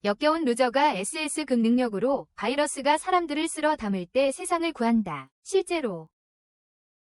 역겨운 루저가 SS급 능력으로 바이러스가 사람들을 쓸어 담을 때 세상을 구한다. 실제로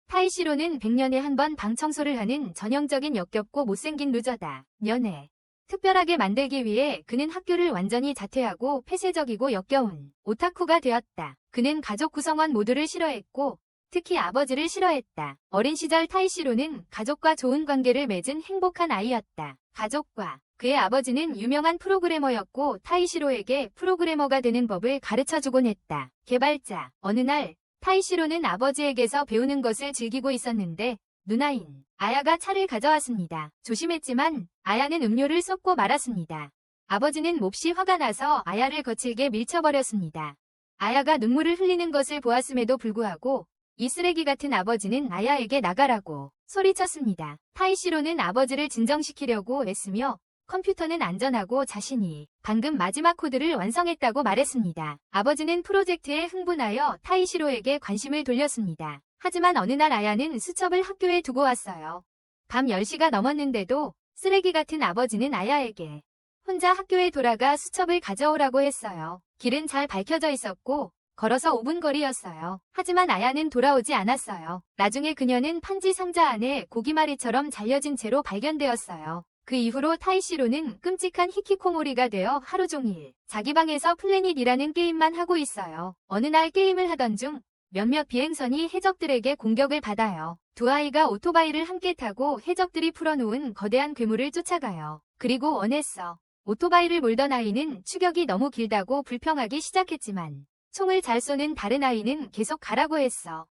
타이시로는 100년에 한 번 방 청소를 하는 전형적인 역겹고 못생긴 루저다. 연애 특별하게 만들기 위해 그는 학교를 완전히 자퇴하고 폐쇄적이고 역겨운 오타쿠가 되었다. 그는 가족 구성원 모두를 싫어했고 특히 아버지를 싫어했다. 어린 시절 타이시로는 가족과 좋은 관계를 맺은 행복한 아이였다. 가족과 그의 아버지는 유명한 프로그래머였고 타이시로에게 프로그래머가 되는 법을 가르쳐주곤 했다. 개발자 어느 날 타이시로는 아버지에게서 배우는 것을 즐기고 있었는데 누나인 아야가 차를 가져왔습니다. 조심했지만 아야는 음료를 쏟고 말았습니다. 아버지는 몹시 화가 나서 아야를 거칠게 밀쳐버렸습니다. 아야가 눈물을 흘리는 것을 보았음에도 불구하고 이 쓰레기 같은 아버지는 아야에게 나가라고 소리쳤습니다. 타이시로는 아버지를 진정시키려고 애쓰며 컴퓨터는 안전하고 자신이 방금 마지막 코드를 완성했다고 말했습니다. 아버지는 프로젝트에 흥분하여 타이시로에게 관심을 돌렸습니다. 하지만 어느 날 아야는 수첩을 학교에 두고 왔어요. 밤 10시가 넘었는데도 쓰레기 같은 아버지는 아야에게 혼자 학교에 돌아가 수첩을 가져오라고 했어요. 길은 잘 밝혀져 있었고 걸어서 5분 거리였어요. 하지만 아야는 돌아오지 않았어요. 나중에 그녀는 판지 상자 안에 고기마리처럼 잘려진 채로 발견되었어요. 그 이후로 타이시로는 끔찍한 히키코모리가 되어 하루 종일 자기 방에서 플래닛이라는 게임만 하고 있어요. 어느 날 게임을 하던 중 몇몇 비행선이 해적들에게 공격을 받아요. 두 아이가 오토바이를 함께 타고 해적들이 풀어놓은 거대한 괴물을 쫓아가요. 그리고 원했어. 오토바이를 몰던 아이는 추격이 너무 길다고 불평하기 시작했지만 총을 잘 쏘는 다른 아이는 계속 가라고 했어.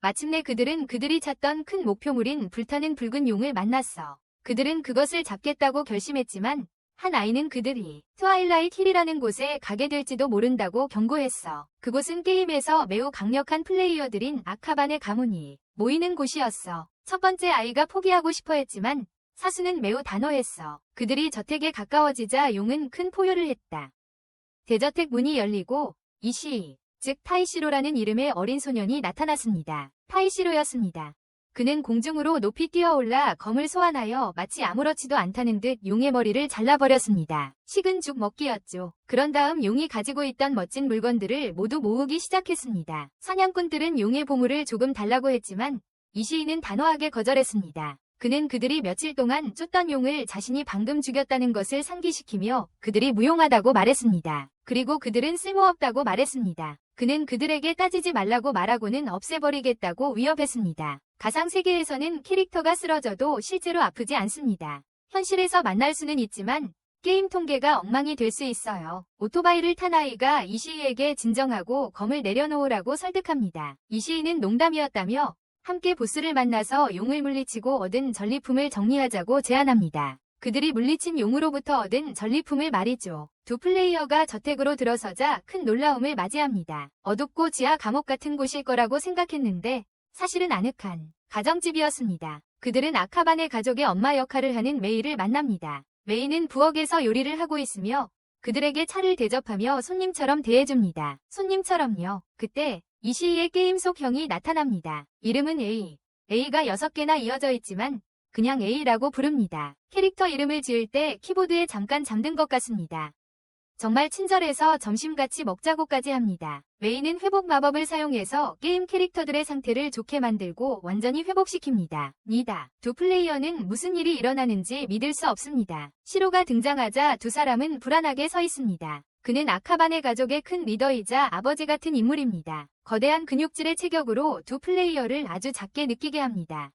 마침내 그들은 그들이 찾던 큰 목표물인 불타는 붉은 용을 만났어. 그들은 그것을 잡겠다고 결심했지만 한 아이는 그들이 트와일라이트 힐이라는 곳에 가게 될지도 모른다고 경고했어. 그곳은 게임에서 매우 강력한 플레이어들인 아카반의 가문이 모이는 곳이었어. 첫 번째 아이가 포기하고 싶어 했지만 사수는 매우 단호했어. 그들이 저택에 가까워지자 용은 큰 포효를 했다. 대저택 문이 열리고 이시, 즉 타이시로라는 이름의 어린 소년이 나타났습니다. 타이시로였습니다. 그는 공중으로 높이 뛰어올라 검을 소환하여 마치 아무렇지도 않다는 듯 용의 머리를 잘라버렸습니다. 식은 죽 먹기였죠. 그런 다음 용이 가지고 있던 멋진 물건들을 모두 모으기 시작했습니다. 사냥꾼들은 용의 보물을 조금 달라고 했지만 이시인은 단호하게 거절했습니다. 그는 그들이 며칠 동안 쫓던 용을 자신이 방금 죽였다는 것을 상기시키며 그들이 무용하다고 말했습니다. 그리고 그들은 쓸모없다고 말했습니다. 그는 그들에게 따지지 말라고 말하고는 없애버리겠다고 위협했습니다. 가상세계에서는 캐릭터가 쓰러져도 실제로 아프지 않습니다. 현실에서 만날 수는 있지만 게임 통계가 엉망이 될 수 있어요. 오토바이를 탄 아이가 이시이에게 진정하고 검을 내려놓으라고 설득합니다. 이시이는 농담이었다며 함께 보스를 만나서 용을 물리치고 얻은 전리품을 정리하자고 제안합니다. 그들이 물리친 용으로부터 얻은 전리품을 말이죠. 두 플레이어가 저택으로 들어서자 큰 놀라움을 맞이합니다. 어둡고 지하 감옥 같은 곳일 거라고 생각했는데 사실은 아늑한 가정집이었습니다. 그들은 아카반의 가족의 엄마 역할을 하는 메이를 만납니다. 메이는 부엌에서 요리를 하고 있으며 그들에게 차를 대접하며 손님처럼 대해줍니다. 손님처럼요. 그때 이시이의 게임 속 형이 나타납니다. 이름은 A. A가 6개나 이어져 있지만 그냥 A라고 부릅니다. 캐릭터 이름을 지을 때 키보드에 잠깐 잠든 것 같습니다. 정말 친절해서 점심같이 먹자고까지 합니다. 메이는 회복 마법을 사용해서 게임 캐릭터들의 상태를 좋게 만들고 완전히 회복시킵니다. 니다. 두 플레이어는 무슨 일이 일어나는지 믿을 수 없습니다. 시로가 등장하자 두 사람은 불안하게 서 있습니다. 그는 아카반의 가족의 큰 리더이자 아버지 같은 인물입니다. 거대한 근육질의 체격으로 두 플레이어를 아주 작게 느끼게 합니다.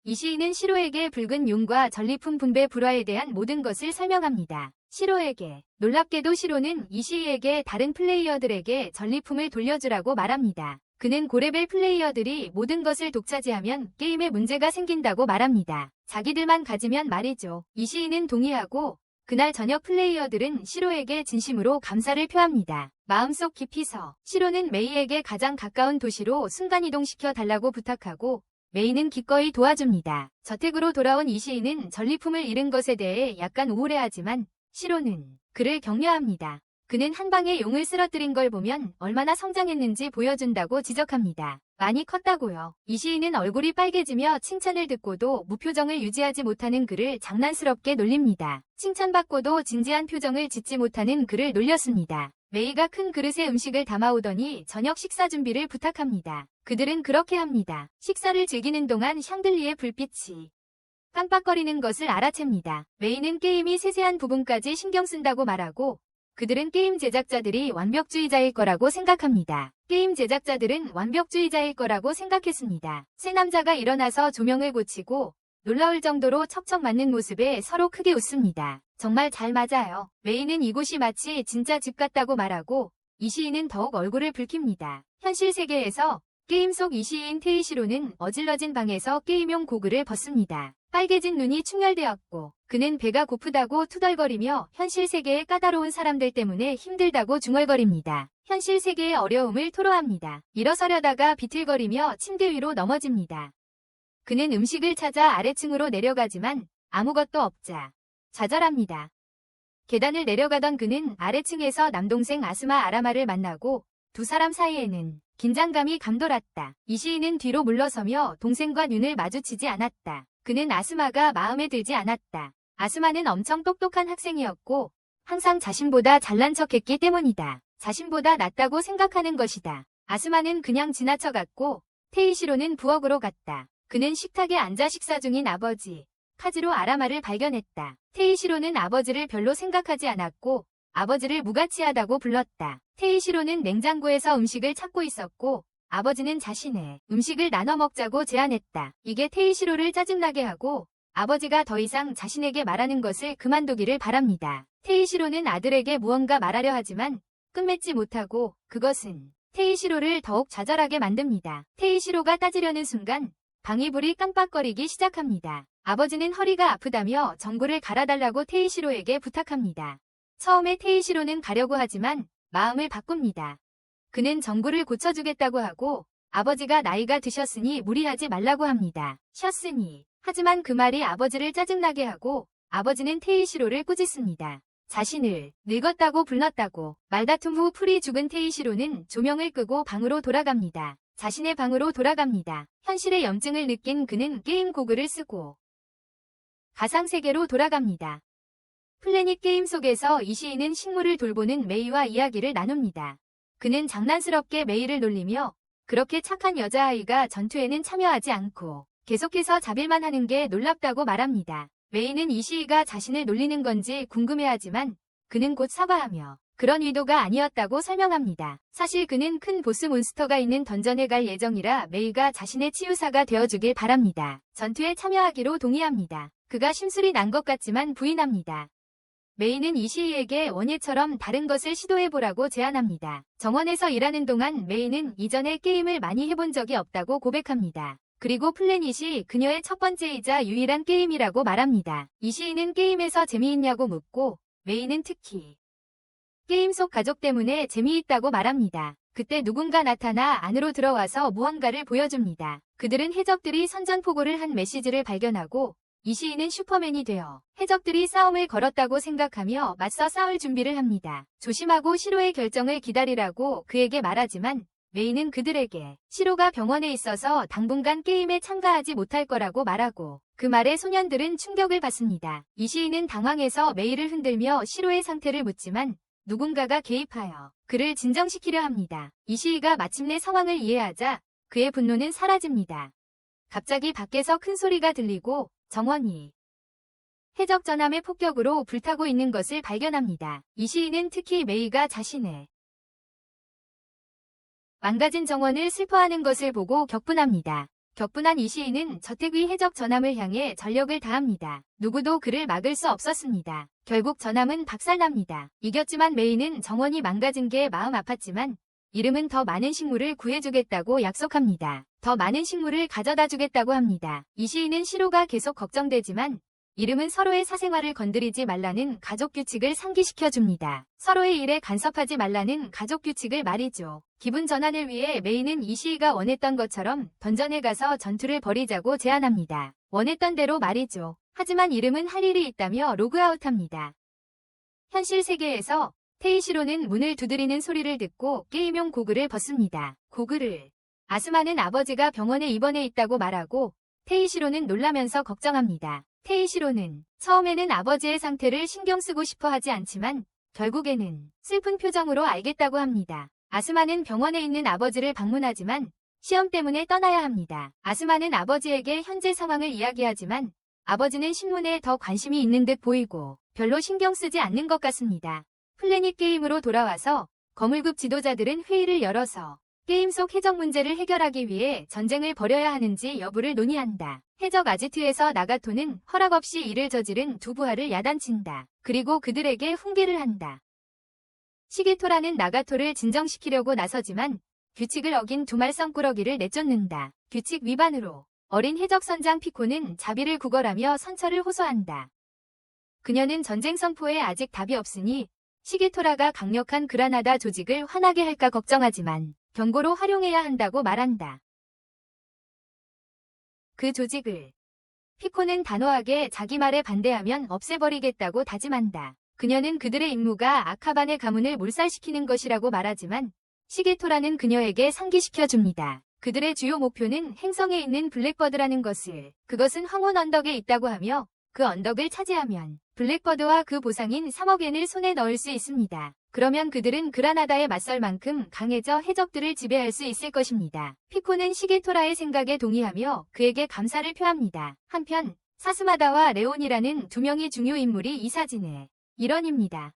이시이는 시로에게 붉은 용과 전리품 분배 불화에 대한 모든 것을 설명합니다. 시로에게. 놀랍게도 시로는 이시이에게 다른 플레이어들에게 전리품을 돌려주라고 말합니다. 그는 고레벨 플레이어들이 모든 것을 독차지하면 게임에 문제가 생긴다고 말합니다. 자기들만 가지면 말이죠. 이시이는 동의하고 그날 저녁 플레이어들은 시로에게 진심으로 감사를 표합니다. 마음속 깊이서 시로는 메이에게 가장 가까운 도시로 순간이동시켜 달라고 부탁하고 메이는 기꺼이 도와줍니다. 저택으로 돌아온 이시이는 전리품을 잃은 것에 대해 약간 우울해하지만 시로는 그를 격려합니다. 그는 한 방에 용을 쓰러뜨린 걸 보면 얼마나 성장했는지 보여준다고 지적합니다. 많이 컸다고요. 이시인은 얼굴이 빨개지며 칭찬을 듣고도 무표정을 유지하지 못하는 그를 장난스럽게 놀립니다. 칭찬받고도 진지한 표정을 짓지 못하는 그를 놀렸습니다. 메이가 큰 그릇에 음식을 담아오더니 저녁 식사 준비를 부탁합니다. 그들은 그렇게 합니다. 식사를 즐기는 동안 샹들리에 불빛이 깜빡거리는 것을 알아챕니다. 메이는 게임이 세세한 부분까지 신경 쓴다고 말하고 그들은 게임 제작자들이 완벽주의자일 거라고 생각합니다. 게임 제작자들은 완벽주의자일 거라고 생각했습니다. 세 남자가 일어나서 조명을 고치고 놀라울 정도로 척척 맞는 모습에 서로 크게 웃습니다. 정말 잘 맞아요. 메이는 이곳이 마치 진짜 집 같다고 말하고 이시인은 더욱 얼굴을 붉힙니다. 현실 세계에서 게임 속 이시인 테이시로는 어질러진 방에서 게임용 고글을 벗습니다. 빨개진 눈이 충혈되었고 그는 배가 고프다고 투덜거리며 현실 세계의 까다로운 사람들 때문에 힘들다고 중얼거립니다. 현실 세계의 어려움을 토로합니다. 일어서려다가 비틀거리며 침대 위로 넘어집니다. 그는 음식을 찾아 아래층으로 내려가지만 아무것도 없자 좌절합니다. 계단을 내려가던 그는 아래층에서 남동생 아스마 아라마를 만나고 두 사람 사이에는 긴장감이 감돌았다. 이시인은 뒤로 물러서며 동생과 눈을 마주치지 않았다. 그는 아스마가 마음에 들지 않았다. 아스마는 엄청 똑똑한 학생이었고 항상 자신보다 잘난 척했기 때문이다. 자신보다 낫다고 생각하는 것이다. 아스마는 그냥 지나쳐갔고 테이시로는 부엌으로 갔다. 그는 식탁에 앉아 식사 중인 아버지 카즈로 아라마를 발견했다. 테이시로는 아버지를 별로 생각하지 않았고 아버지를 무가치하다고 불렀다. 테이시로는 냉장고에서 음식을 찾고 있었고 아버지는 자신의 음식을 나눠 먹자고 제안했다. 이게 테이시로를 짜증나게 하고 아버지가 더 이상 자신에게 말하는 것을 그만두기를 바랍니다. 테이시로는 아들에게 무언가 말하려 하지만 끝맺지 못하고 그것은 테이시로를 더욱 좌절하게 만듭니다. 테이시로가 따지려는 순간 방이 불이 깜빡거리기 시작합니다. 아버지는 허리가 아프다며 전구를 갈아달라고 테이시로에게 부탁합니다. 처음에 테이시로는 가려고 하지만 마음을 바꿉니다. 그는 전구를 고쳐주겠다고 하고 아버지가 나이가 드셨으니 무리하지 말라고 합니다. 쉬었으니. 하지만 그 말이 아버지를 짜증나게 하고 아버지는 테이시로를 꾸짖습니다. 자신을 늙었다고 불렀다고. 말다툼 후 풀이 죽은 테이시로는 조명을 끄고 방으로 돌아갑니다. 자신의 방으로 돌아갑니다. 현실의 염증을 느낀 그는 게임 고글을 쓰고 가상세계로 돌아갑니다. 플래닛 게임 속에서 이시인은 식물을 돌보는 메이와 이야기를 나눕니다. 그는 장난스럽게 메이를 놀리며 그렇게 착한 여자아이가 전투에는 참여하지 않고 계속해서 자빌만 하는 게 놀랍다고 말합니다. 메이는 이시이가 자신을 놀리는 건지 궁금해하지만 그는 곧 사과하며 그런 의도가 아니었다고 설명합니다. 사실 그는 큰 보스 몬스터가 있는 던전에 갈 예정이라 메이가 자신의 치유사가 되어주길 바랍니다. 전투에 참여하기로 동의합니다. 그가 심술이 난 것 같지만 부인합니다. 메이는 이시이에게 원예처럼 다른 것을 시도해보라고 제안합니다. 정원에서 일하는 동안 메이는 이전에 게임을 많이 해본 적이 없다고 고백합니다. 그리고 플래닛이 그녀의 첫 번째이자 유일한 게임이라고 말합니다. 이시이는 게임에서 재미있냐고 묻고 메이는 특히 게임 속 가족 때문에 재미있다고 말합니다. 그때 누군가 나타나 안으로 들어와서 무언가를 보여줍니다. 그들은 해적들이 선전포고를 한 메시지를 발견하고 이시이는 슈퍼맨이 되어 해적들이 싸움을 걸었다고 생각하며 맞서 싸울 준비를 합니다. 조심하고 시로의 결정을 기다리라고 그에게 말하지만 메이는 그들에게 시로가 병원에 있어서 당분간 게임에 참가하지 못할 거라고 말하고 그 말에 소년들은 충격을 받습니다. 이시이는 당황해서 메이를 흔들며 시로의 상태를 묻지만 누군가가 개입하여 그를 진정시키려 합니다. 이시이가 마침내 상황을 이해하자 그의 분노는 사라집니다. 갑자기 밖에서 큰 소리가 들리고 정원이 해적 전함의 폭격으로 불타고 있는 것을 발견합니다. 이시이는 특히 메이가 자신의 망가진 정원을 슬퍼하는 것을 보고 격분합니다. 격분한 이시이는 저택의 해적 전함을 향해 전력을 다합니다. 누구도 그를 막을 수 없었습니다. 결국 전함은 박살납니다. 이겼지만 메이는 정원이 망가진 게 마음 아팠지만 이름은 더 많은 식물을 구해주겠다고 약속합니다. 더 많은 식물을 가져다 주겠다고 합니다. 이시이는 시로가 계속 걱정되지만 이름은 서로의 사생활을 건드리지 말라는 가족 규칙을 상기시켜줍니다. 서로의 일에 간섭하지 말라는 가족 규칙을 말이죠. 기분 전환을 위해 메이는 이시이가 원했던 것처럼 던전에 가서 전투를 벌이자고 제안합니다. 원했던 대로 말이죠. 하지만 이름은 할 일이 있다며 로그아웃합니다. 현실 세계에서 테이시로는 문을 두드리는 소리를 듣고 게임용 고글을 벗습니다. 고글을 아스마는 아버지가 병원에 입원해 있다고 말하고 테이시로는 놀라면서 걱정합니다. 테이시로는 처음에는 아버지의 상태를 신경 쓰고 싶어 하지 않지만 결국에는 슬픈 표정으로 알겠다고 합니다. 아스마는 병원에 있는 아버지를 방문하지만 시험 때문에 떠나야 합니다. 아스마는 아버지에게 현재 상황을 이야기하지만 아버지는 신문에 더 관심이 있는 듯 보이고 별로 신경 쓰지 않는 것 같습니다. 플래닛 게임으로 돌아와서 거물급 지도자들은 회의를 열어서 게임 속 해적 문제를 해결하기 위해 전쟁을 벌여야 하는지 여부를 논의한다. 해적 아지트에서 나가토는 허락 없이 일을 저지른 두 부하를 야단친다. 그리고 그들에게 훈계를 한다. 시게토라는 나가토를 진정시키려고 나서지만 규칙을 어긴 두말썽꾸러기를 내쫓는다. 규칙 위반으로 어린 해적 선장 피코는 자비를 구걸하며 선처를 호소한다. 그녀는 전쟁 선포에 아직 답이 없으니 시게토라가 강력한 그라나다 조직을 화나게 할까 걱정하지만 경고로 활용해야 한다고 말한다. 그 조직을 피코는 단호하게 자기 말에 반대하면 없애버리겠다고 다짐한다. 그녀는 그들의 임무가 아카반의 가문을 몰살시키는 것이라고 말하지만 시게토라는 그녀에게 상기시켜줍니다. 그들의 주요 목표는 행성에 있는 블랙버드라는 것을, 그것은 황혼 언덕에 있다고 하며 그 언덕을 차지하면 블랙버드와 그 보상인 3억 엔을 손에 넣을 수 있습니다. 그러면 그들은 그라나다에 맞설 만큼 강해져 해적들을 지배할 수 있을 것입니다. 피코는 시게토라의 생각에 동의하며 그에게 감사를 표합니다. 한편 사스마다와 레온이라는 두 명의 중요 인물이 이 사진의 일원입니다.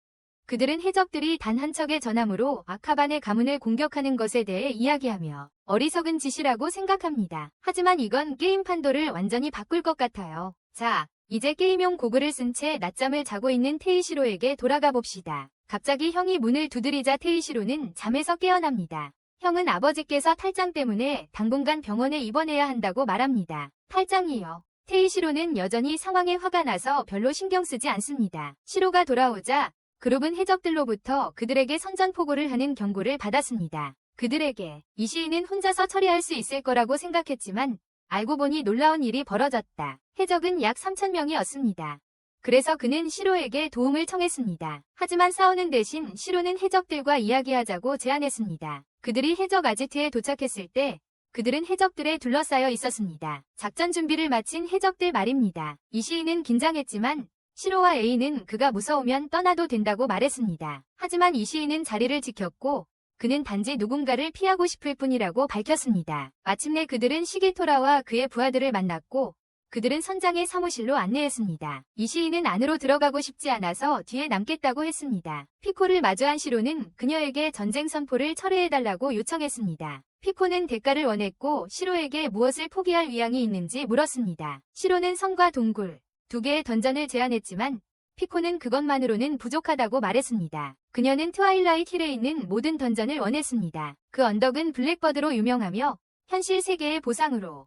그들은 해적들이 단 한 척의 전함으로 아카반의 가문을 공격하는 것에 대해 이야기하며 어리석은 짓이라고 생각합니다. 하지만 이건 게임 판도를 완전히 바꿀 것 같아요. 자, 이제 게임용 고글을 쓴 채 낮잠을 자고 있는 테이시로에게 돌아가 봅시다. 갑자기 형이 문을 두드리자 테이시로는 잠에서 깨어납니다. 형은 아버지께서 탈장 때문에 당분간 병원에 입원해야 한다고 말합니다. 탈장이요. 테이시로는 여전히 상황에 화가 나서 별로 신경 쓰지 않습니다. 시로가 돌아오자 그룹은 해적들로부터 그들에게 선전포고를 하는 경고를 받았습니다. 그들에게 이 시인은 혼자서 처리할 수 있을 거라고 생각했지만 알고 보니 놀라운 일이 벌어졌다. 해적은 약 3,000명이었습니다. 그래서 그는 시로에게 도움을 청했습니다. 하지만 싸우는 대신 시로는 해적들과 이야기하자고 제안했습니다. 그들이 해적 아지트에 도착했을 때 그들은 해적들에 둘러싸여 있었습니다. 작전 준비를 마친 해적들 말입니다. 이 시인은 긴장했지만 시로와 A는 그가 무서우면 떠나도 된다고 말했습니다. 하지만 이 시인은 자리를 지켰고 그는 단지 누군가를 피하고 싶을 뿐이라고 밝혔습니다. 마침내 그들은 시게토라와 그의 부하들을 만났고 그들은 선장의 사무실로 안내했습니다. 이 시인은 안으로 들어가고 싶지 않아서 뒤에 남겠다고 했습니다. 피코를 마주한 시로는 그녀에게 전쟁 선포를 철회해달라고 요청했습니다. 피코는 대가를 원했고 시로에게 무엇을 포기할 의향이 있는지 물었습니다. 시로는 선과 동굴, 2개의 던전을 제안했지만 피코는 그것만으로는 부족하다고 말했습니다. 그녀는 트와일라이트 힐에 있는 모든 던전을 원했습니다. 그 언덕은 블랙버드로 유명하며 현실 세계의 보상으로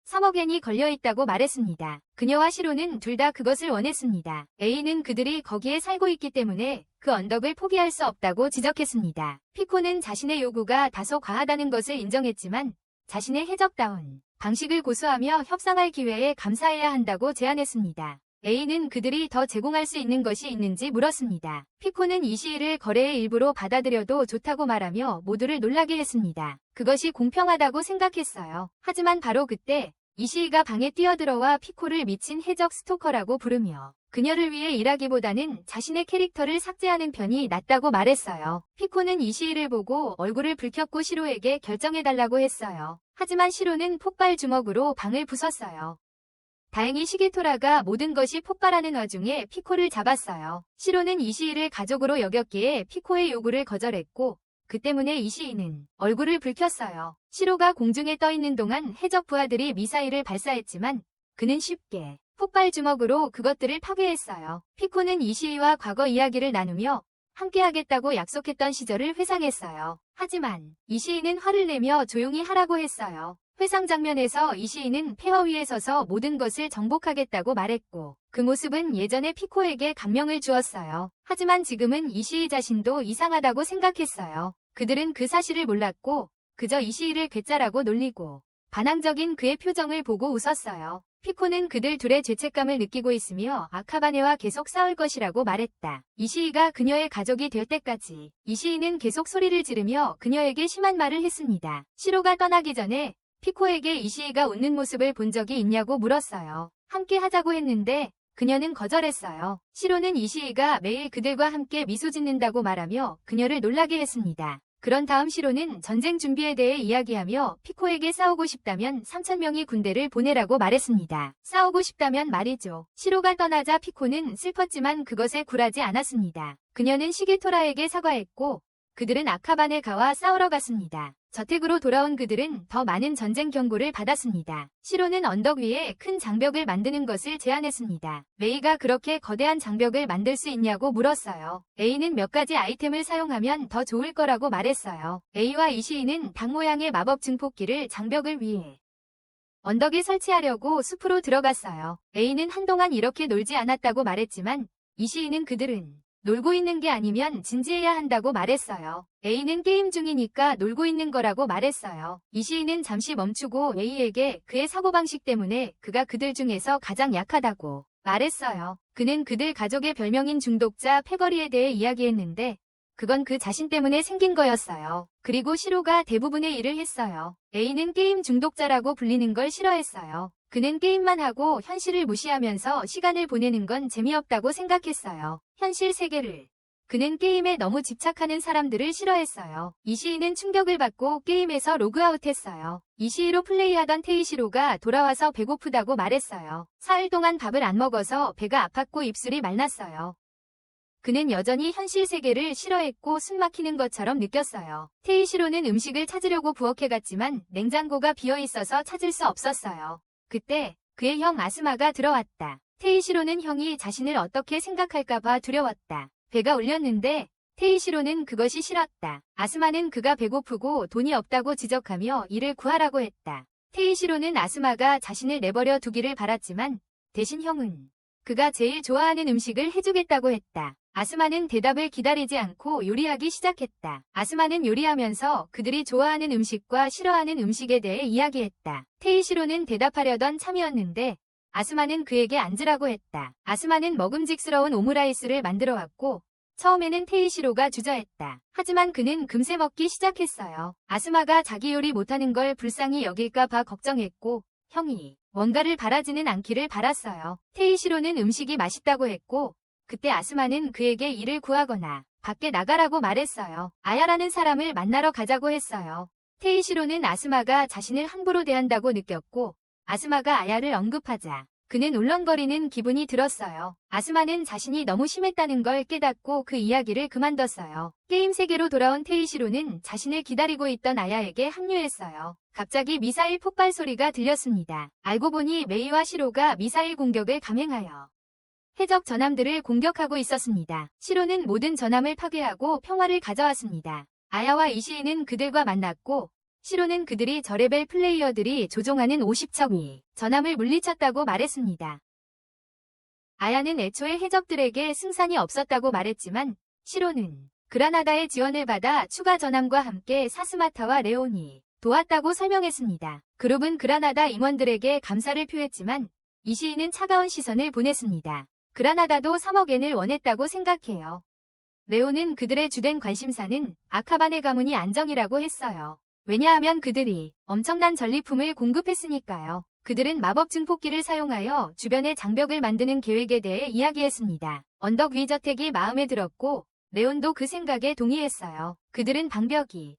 3억 엔이 걸려있다고 말했습니다. 그녀와 시로는 둘 다 그것을 원했습니다. A는 그들이 거기에 살고 있기 때문에 그 언덕을 포기할 수 없다고 지적했습니다. 피코는 자신의 요구가 다소 과하다는 것을 인정했지만 자신의 해적다운 방식을 고수하며 협상할 기회에 감사해야 한다고 제안했습니다. A는 그들이 더 제공할 수 있는 것이 있는지 물었습니다. 피코는 이 시위를 거래의 일부로 받아들여도 좋다고 말하며 모두를 놀라게 했습니다. 그것이 공평하다고 생각했어요. 하지만 바로 그때 이 시위가 방에 뛰어들어와 피코를 미친 해적 스토커라고 부르며 그녀를 위해 일하기보다는 자신의 캐릭터를 삭제하는 편이 낫다고 말했어요. 피코는 이 시위를 보고 얼굴을 붉혔고 시로에게 결정해달라고 했어요. 하지만 시로는 폭발 주먹으로 방을 부쉈어요. 다행히 시게토라가 모든 것이 폭발하는 와중에 피코를 잡았어요. 시로는 이 시인을 가족으로 여겼기에 피코의 요구를 거절했고 그 때문에 이 시인은 얼굴을 붉혔어요. 시로가 공중에 떠 있는 동안 해적 부하들이 미사일을 발사했지만 그는 쉽게 폭발 주먹으로 그것들을 파괴했어요. 피코는 이 시인과 과거 이야기를 나누며 함께하겠다고 약속했던 시절을 회상했어요. 하지만 이 시인은 화를 내며 조용히 하라고 했어요. 회상 장면에서 이 시인은 폐허 위에 서서 모든 것을 정복하겠다고 말했고 그 모습은 예전에 피코에게 감명을 주었어요. 하지만 지금은 이 시인 자신도 이상하다고 생각했어요. 그들은 그 사실을 몰랐고 그저 이 시인을 괴짜라고 놀리고 반항적인 그의 표정을 보고 웃었어요. 피코는 그들 둘의 죄책감을 느끼고 있으며 아카바네와 계속 싸울 것이라고 말했다. 이시이가 그녀의 가족이 될 때까지. 이시이는 계속 소리를 지르며 그녀에게 심한 말을 했습니다. 시로가 떠나기 전에 피코에게 이시이가 웃는 모습을 본 적이 있냐고 물었어요. 함께 하자고 했는데 그녀는 거절했어요. 시로는 이시이가 매일 그들과 함께 미소 짓는다고 말하며 그녀를 놀라게 했습니다. 그런 다음 시로는 전쟁 준비에 대해 이야기하며 피코에게 싸우고 싶다면 3,000명의 군대를 보내라고 말했습니다. 싸우고 싶다면 말이죠. 시로가 떠나자 피코는 슬펐지만 그것에 굴하지 않았습니다. 그녀는 시게토라에게 사과했고 그들은 아카바네가와 싸우러 갔습니다. 저택으로 돌아온 그들은 더 많은 전쟁 경고를 받았습니다. 시로는 언덕 위에 큰 장벽을 만드는 것을 제안했습니다. 메이가 그렇게 거대한 장벽을 만들 수 있냐고 물었어요. A는 몇 가지 아이템을 사용하면 더 좋을 거라고 말했어요. A와 이시이는 닭 모양의 마법 증폭기를 장벽을 위해 언덕에 설치하려고 숲으로 들어갔어요. A는 한동안 이렇게 놀지 않았다고 말했지만 이시이는 그들은 놀고 있는 게 아니면 진지해야 한다고 말했어요. A는 게임 중이니까 놀고 있는 거라고 말했어요. 이시이는 잠시 멈추고 A에게 그의 사고방식 때문에 그가 그들 중에서 가장 약하다고 말했어요. 그는 그들 가족의 별명인 중독자 패거리에 대해 이야기했는데 그건 그 자신 때문에 생긴 거였어요. 그리고 시로가 대부분의 일을 했어요. A는 게임 중독자라고 불리는 걸 싫어했어요. 그는 게임만 하고 현실을 무시하면서 시간을 보내는 건 재미없다고 생각했어요. 현실 세계를. 그는 게임에 너무 집착하는 사람들을 싫어했어요. 이시이는 충격을 받고 게임에서 로그아웃했어요. 이시이로 플레이하던 테이시로가 돌아와서 배고프다고 말했어요. 사흘 동안 밥을 안 먹어서 배가 아팠고 입술이 말랐어요. 그는 여전히 현실 세계를 싫어했고 숨 막히는 것처럼 느꼈어요. 테이시로는 음식을 찾으려고 부엌에 갔지만 냉장고가 비어 있어서 찾을 수 없었어요. 그때 그의 형 아스마가 들어왔다. 테이시로는 형이 자신을 어떻게 생각할까봐 두려웠다. 배가 울렸는데 테이시로는 그것이 싫었다. 아스마는 그가 배고프고 돈이 없다고 지적하며 이를 구하라고 했다. 테이시로는 아스마가 자신을 내버려 두기를 바랐지만 대신 형은 그가 제일 좋아하는 음식을 해주겠다고 했다. 아스마는 대답을 기다리지 않고 요리하기 시작했다. 아스마는 요리하면서 그들이 좋아하는 음식과 싫어하는 음식에 대해 이야기했다. 테이시로는 대답하려던 참이었는데 아스마는 그에게 앉으라고 했다. 아스마는 먹음직스러운 오므라이스를 만들어 왔고 처음에는 테이시로가 주저했다. 하지만 그는 금세 먹기 시작했어요. 아스마가 자기 요리 못하는 걸 불쌍히 여길까 봐 걱정했고 형이 뭔가를 바라지는 않기를 바랐어요. 테이시로는 음식이 맛있다고 했고 그때 아스마는 그에게 일을 구하거나 밖에 나가라고 말했어요. 아야라는 사람을 만나러 가자고 했어요. 테이시로는 아스마가 자신을 함부로 대한다고 느꼈고 아스마가 아야를 언급하자 그는 울렁거리는 기분이 들었어요. 아스마는 자신이 너무 심했다는 걸 깨닫고 그 이야기를 그만뒀어요. 게임 세계로 돌아온 테이시로는 자신을 기다리고 있던 아야에게 합류했어요. 갑자기 미사일 폭발 소리가 들렸습니다. 알고 보니 메이와 시로가 미사일 공격을 감행하여 해적 전함들을 공격하고 있었습니다. 시로는 모든 전함을 파괴하고 평화를 가져왔습니다. 아야와 이시이는 그들과 만났고 시로는 그들이 저레벨 플레이어들이 조종하는 50척의 전함을 물리쳤다고 말했습니다. 아야는 애초에 해적들에게 승산이 없었다고 말했지만 시로는 그라나다의 지원을 받아 추가 전함과 함께 사스마타와 레온이 도왔다고 설명했습니다. 그룹은 그라나다 임원들에게 감사를 표했지만 이시이는 차가운 시선을 보냈습니다. 그라나다도 3억 엔을 원했다고 생각해요. 레오는 그들의 주된 관심사는 아카바네 가문이 안정이라고 했어요. 왜냐하면 그들이 엄청난 전리품을 공급했으니까요. 그들은 마법 증폭기를 사용하여 주변에 장벽을 만드는 계획에 대해 이야기했습니다. 언덕 위 저택이 마음에 들었고 레온도 그 생각에 동의했어요. 그들은 방벽이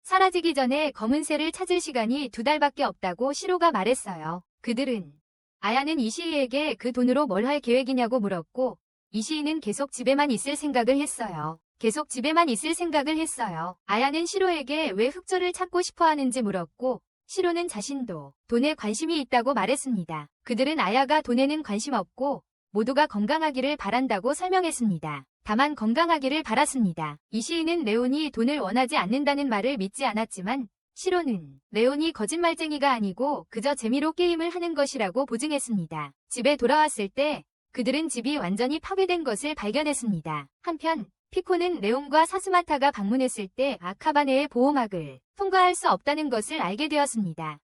사라지기 전에 검은 새를 찾을 시간이 2달밖에 없다고 시로가 말했어요. 그들은 아야는 이시이에게 그 돈으로 뭘 할 계획이냐고 물었고 이시이는 계속 집에만 있을 생각을 했어요. 계속 집에만 있을 생각을 했어요. 아야는 시로에게 왜 흑조를 찾고 싶어 하는지 물었고 시로는 자신도 돈에 관심이 있다고 말했습니다. 그들은 아야가 돈에는 관심 없고 모두가 건강하기를 바란다고 설명했습니다. 다만 건강하기를 바랐습니다. 이시이는 레온이 돈을 원하지 않는다는 말을 믿지 않았지만 시로는 레온이 거짓말쟁이가 아니고 그저 재미로 게임을 하는 것이라고 보증했습니다. 집에 돌아왔을 때 그들은 집이 완전히 파괴된 것을 발견했습니다. 한편 피코는 레온과 사스마타가 방문했을 때 아카바네의 보호막을 통과할 수 없다는 것을 알게 되었습니다.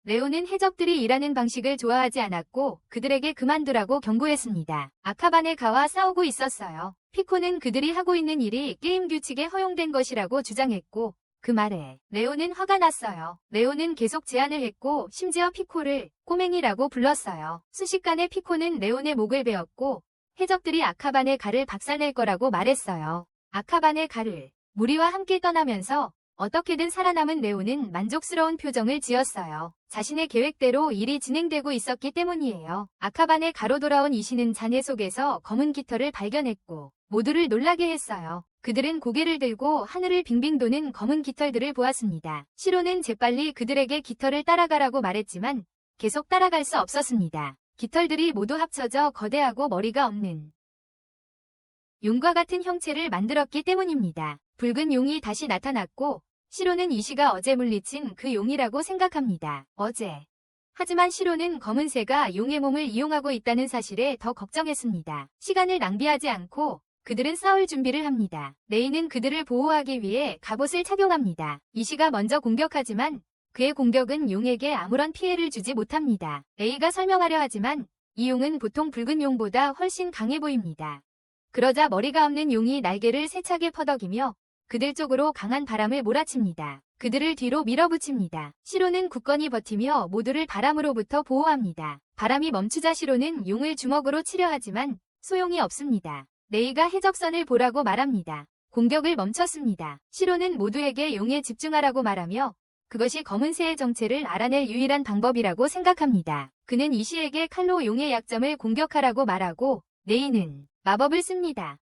레오는 해적들이 일하는 방식을 좋아하지 않았고 그들에게 그만두라고 경고했습니다. 아카반의 가와 싸우고 있었어요. 피코는 그들이 하고 있는 일이 게임 규칙에 허용된 것이라고 주장했고 그 말에 레오는 화가 났어요. 레오는 계속 제안을 했고 심지어 피코를 꼬맹이라고 불렀어요. 순식간에 피코는 레온의 목을 베었고 해적들이 아카반의 가를 박살낼 거라고 말했어요. 아카반의 가를 무리와 함께 떠나면서 어떻게든 살아남은 레오는 만족스러운 표정을 지었어요. 자신의 계획대로 일이 진행되고 있었기 때문이에요. 아카반의 가로 돌아온 이시는 잔해 속에서 검은 깃털을 발견했고 모두를 놀라게 했어요. 그들은 고개를 들고 하늘을 빙빙 도는 검은 깃털들을 보았습니다. 시로는 재빨리 그들에게 깃털을 따라가라고 말했지만 계속 따라갈 수 없었습니다. 깃털들이 모두 합쳐져 거대하고 머리가 없는 용과 같은 형체를 만들었기 때문입니다. 붉은 용이 다시 나타났고 시로는 이시가 어제 물리친 그 용이라고 생각합니다. 어제. 하지만 시로는 검은 새가 용의 몸을 이용하고 있다는 사실에 더 걱정했습니다. 시간을 낭비하지 않고 그들은 싸울 준비를 합니다. 레이는 그들을 보호하기 위해 갑옷을 착용합니다. 이시가 먼저 공격하지만 그의 공격은 용에게 아무런 피해를 주지 못합니다. 레이가 설명하려 하지만 이 용은 보통 붉은 용보다 훨씬 강해 보입니다. 그러자 머리가 없는 용이 날개를 세차게 퍼덕이며 그들 쪽으로 강한 바람을 몰아칩니다. 그들을 뒤로 밀어붙입니다. 시로는 굳건히 버티며 모두를 바람으로부터 보호합니다. 바람이 멈추자 시로는 용을 주먹으로 치려 하지만 소용이 없습니다. 레이가 해적선을 보라고 말합니다. 공격을 멈췄습니다. 시로는 모두에게 용에 집중하라고 말하며 그것이 검은 새의 정체를 알아낼 유일한 방법이라고 생각합니다. 그는 이시에게 칼로 용의 약점을 공격하라고 말하고 레이는 마법을 씁니다.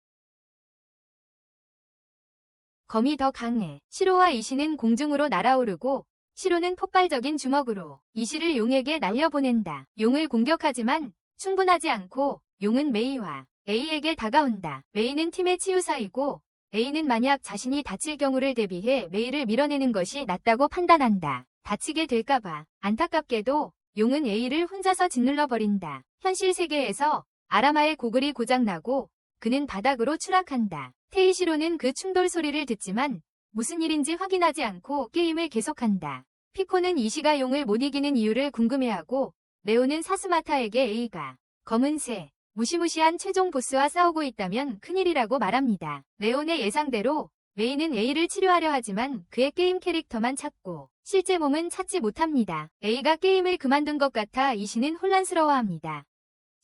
검이 더 강해. 시로와 이시는 공중으로 날아오르고 시로는 폭발적인 주먹으로 이시를 용에게 날려보낸다. 용을 공격하지만 충분하지 않고 용은 메이와 A에게 다가온다. 메이는 팀의 치유사이고 A는 만약 자신이 다칠 경우를 대비해 메이를 밀어내는 것이 낫다고 판단한다. 다치게 될까봐. 안타깝게도 용은 A를 혼자서 짓눌러버린다. 현실 세계에서 아라마의 고글이 고장나고 그는 바닥으로 추락한다. 테이시로는 그 충돌 소리를 듣지만 무슨 일인지 확인하지 않고 게임을 계속한다. 피코는 이시가 용을 못 이기는 이유를 궁금해하고 레오는 사스마타에게 A가 검은 새, 무시무시한 최종 보스와 싸우고 있다면 큰일이라고 말합니다. 레온의 예상대로 메이는 A를 치료하려 하지만 그의 게임 캐릭터만 찾고 실제 몸은 찾지 못합니다. A가 게임을 그만둔 것 같아 이시는 혼란스러워합니다.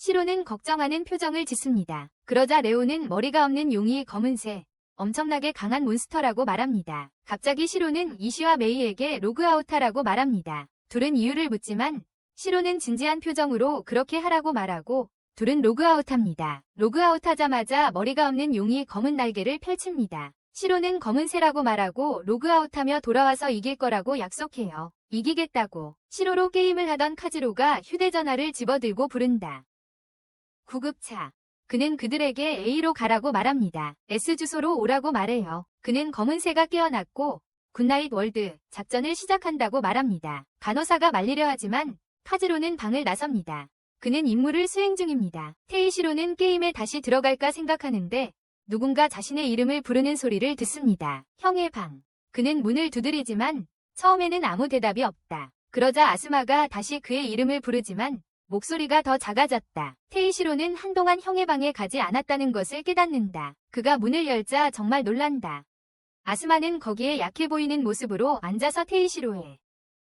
시로는 걱정하는 표정을 짓습니다. 그러자 레오는 머리가 없는 용이 검은 새, 엄청나게 강한 몬스터라고 말합니다. 갑자기 시로는 이시와 메이에게 로그아웃하라고 말합니다. 둘은 이유를 묻지만 시로는 진지한 표정으로 그렇게 하라고 말하고 둘은 로그아웃합니다. 로그아웃하자마자 머리가 없는 용이 검은 날개를 펼칩니다. 시로는 검은 새라고 말하고 로그아웃하며 돌아와서 이길 거라고 약속해요. 이기겠다고. 시로로 게임을 하던 카즈로가 휴대전화를 집어들고 부른다. 구급차. 그는 그들에게 A로 가라고 말합니다. S 주소로 오라고 말해요. 그는 검은 새가 깨어났고 굿나잇 월드 작전을 시작한다고 말합니다. 간호사가 말리려 하지만 카즈로는 방을 나섭니다. 그는 임무를 수행 중입니다. 테이시로는 게임에 다시 들어갈까 생각하는데 누군가 자신의 이름을 부르는 소리를 듣습니다. 형의 방. 그는 문을 두드리지만 처음에는 아무 대답이 없다. 그러자 아스마가 다시 그의 이름을 부르지만 목소리가 더 작아졌다. 테이시로는 한동안 형의 방에 가지 않았다는 것을 깨닫는다. 그가 문을 열자 정말 놀란다. 아스마는 거기에 약해 보이는 모습으로 앉아서 테이시로의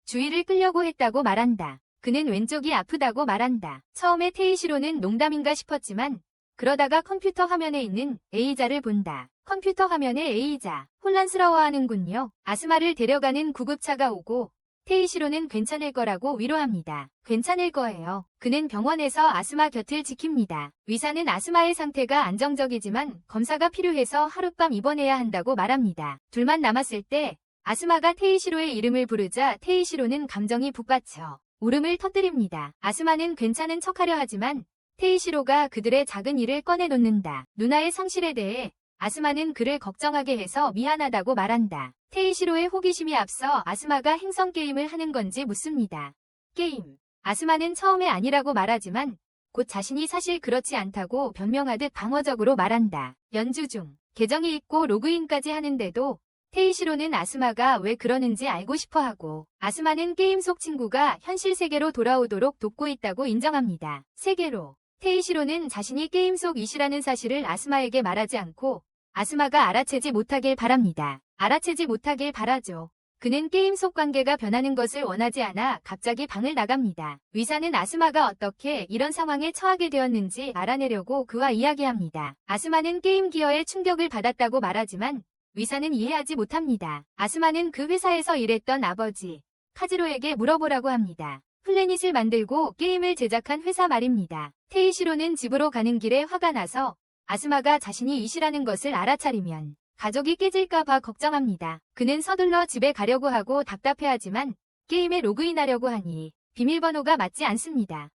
주의를 끌려고 했다고 말한다. 그는 왼쪽이 아프다고 말한다. 처음에 테이시로는 농담인가 싶었지만 그러다가 컴퓨터 화면에 있는 A자를 본다. 컴퓨터 화면에 A자. 혼란스러워하는군요. 아스마를 데려가는 구급차가 오고 테이시로는 괜찮을 거라고 위로합니다. 괜찮을 거예요. 그는 병원에서 아스마 곁을 지킵니다. 의사는 아스마의 상태가 안정적이지만 검사가 필요해서 하룻밤 입원해야 한다고 말합니다. 둘만 남았을 때 아스마가 테이시로의 이름을 부르자 테이시로는 감정이 북받쳐 울음을 터뜨립니다. 아스마는 괜찮은 척하려 하지만 테이시로가 그들의 작은 일을 꺼내놓는다. 누나의 상실에 대해 아스마는 그를 걱정하게 해서 미안하다고 말한다. 테이시로의 호기심이 앞서 아스마가 행성 게임을 하는 건지 묻습니다. 게임. 아스마는 처음에 아니라고 말하지만 곧 자신이 사실 그렇지 않다고 변명하듯 방어적으로 말한다. 연주 중. 계정이 있고 로그인까지 하는데도 테이시로는 아스마가 왜 그러는지 알고 싶어하고 아스마는 게임 속 친구가 현실 세계로 돌아오도록 돕고 있다고 인정합니다. 세계로 테이시로는 자신이 게임 속 이시라는 사실을 아스마에게 말하지 않고 아스마가 알아채지 못하길 바랍니다. 알아채지 못하길 바라죠. 그는 게임 속 관계가 변하는 것을 원하지 않아 갑자기 방을 나갑니다. 위사는 아스마가 어떻게 이런 상황에 처하게 되었는지 알아내려고 그와 이야기합니다. 아스마는 게임 기어에 충격을 받았다고 말하지만 위사는 이해하지 못합니다. 아스마는 그 회사에서 일했던 아버지 카즈로에게 물어보라고 합니다. 플래닛을 만들고 게임을 제작한 회사 말입니다. 테이시로는 집으로 가는 길에 화가 나서 아스마가 자신이 이시라는 것을 알아차리면 가족이 깨질까봐 걱정합니다. 그는 서둘러 집에 가려고 하고 답답해하지만 게임에 로그인하려고 하니 비밀번호가 맞지 않습니다.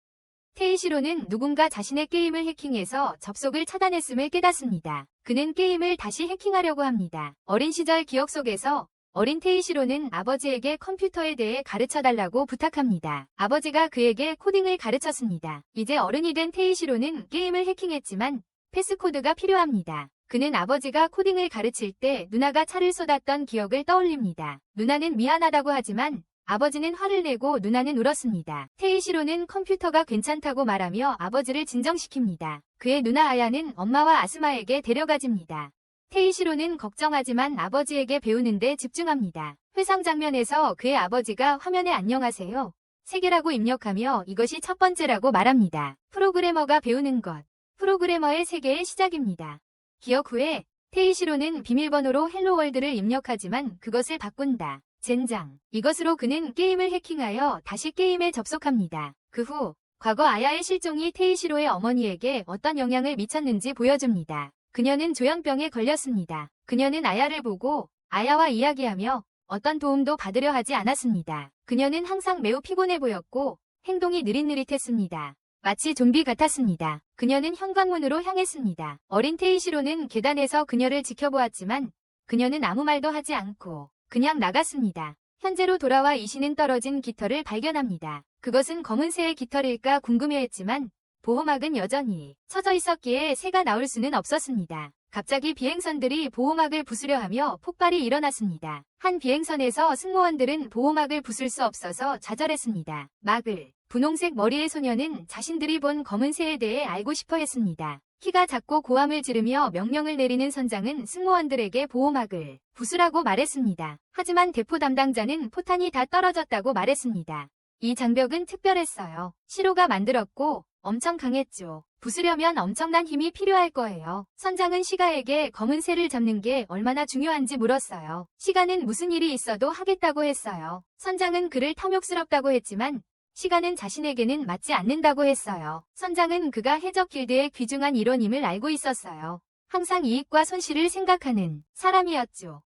테이시로는 누군가 자신의 게임을 해킹해서 접속을 차단했음을 깨닫습니다. 그는 게임을 다시 해킹하려고 합니다. 어린 시절 기억 속에서 어린 테이시로는 아버지에게 컴퓨터에 대해 가르쳐달라고 부탁합니다. 아버지가 그에게 코딩을 가르쳤습니다. 이제 어른이 된 테이시로는 게임을 해킹했지만 패스코드가 필요합니다. 그는 아버지가 코딩을 가르칠 때 누나가 차를 쏟았던 기억을 떠올립니다. 누나는 미안하다고 하지만 아버지는 화를 내고 누나는 울었습니다. 테이시로는 컴퓨터가 괜찮다고 말하며 아버지를 진정시킵니다. 그의 누나 아야는 엄마와 아스마에게 데려가집니다. 테이시로는 걱정하지만 아버지에게 배우는데 집중합니다. 회상 장면에서 그의 아버지가 화면에 안녕하세요. 세계라고 입력하며 이것이 첫 번째라고 말합니다. 프로그래머가 배우는 것. 프로그래머의 세계의 시작입니다. 기억 후에 테이시로는 비밀번호로 헬로월드를 입력하지만 그것을 바꾼다. 젠장. 이것으로 그는 게임을 해킹하여 다시 게임에 접속합니다. 그 후 과거 아야의 실종이 테이시로의 어머니에게 어떤 영향을 미쳤는지 보여줍니다. 그녀는 조현병에 걸렸습니다. 그녀는 아야를 보고 아야와 이야기하며 어떤 도움도 받으려 하지 않았습니다. 그녀는 항상 매우 피곤해 보였고 행동이 느릿느릿했습니다. 마치 좀비 같았습니다. 그녀는 현관문으로 향했습니다. 어린 테이시로는 계단에서 그녀를 지켜보았지만 그녀는 아무 말도 하지 않고 그냥 나갔습니다. 현재로 돌아와 이시는 떨어진 깃털을 발견합니다. 그것은 검은새의 깃털일까 궁금해했지만 보호막은 여전히 쳐져 있었기에 새가 나올 수는 없었습니다. 갑자기 비행선들이 보호막을 부수려 하며 폭발이 일어났습니다. 한 비행선에서 승무원들은 보호막을 부술 수 없어서 좌절했습니다. 막을 분홍색 머리의 소녀는 자신들이 본 검은 새에 대해 알고 싶어 했습니다. 키가 작고 고함을 지르며 명령을 내리는 선장은 승무원들에게 보호막을 부수라고 말했습니다. 하지만 대포 담당자는 포탄이 다 떨어졌다고 말했습니다. 이 장벽은 특별했어요. 시로가 만들었고 엄청 강했죠. 부수려면 엄청난 힘이 필요할 거예요. 선장은 시가에게 검은 새를 잡는 게 얼마나 중요한지 물었어요. 시가는 무슨 일이 있어도 하겠다고 했어요. 선장은 그를 탐욕스럽다고 했지만 시가는 자신에게는 맞지 않는다고 했어요. 선장은 그가 해적 길드의 귀중한 일원임을 알고 있었어요. 항상 이익과 손실을 생각하는 사람이었죠.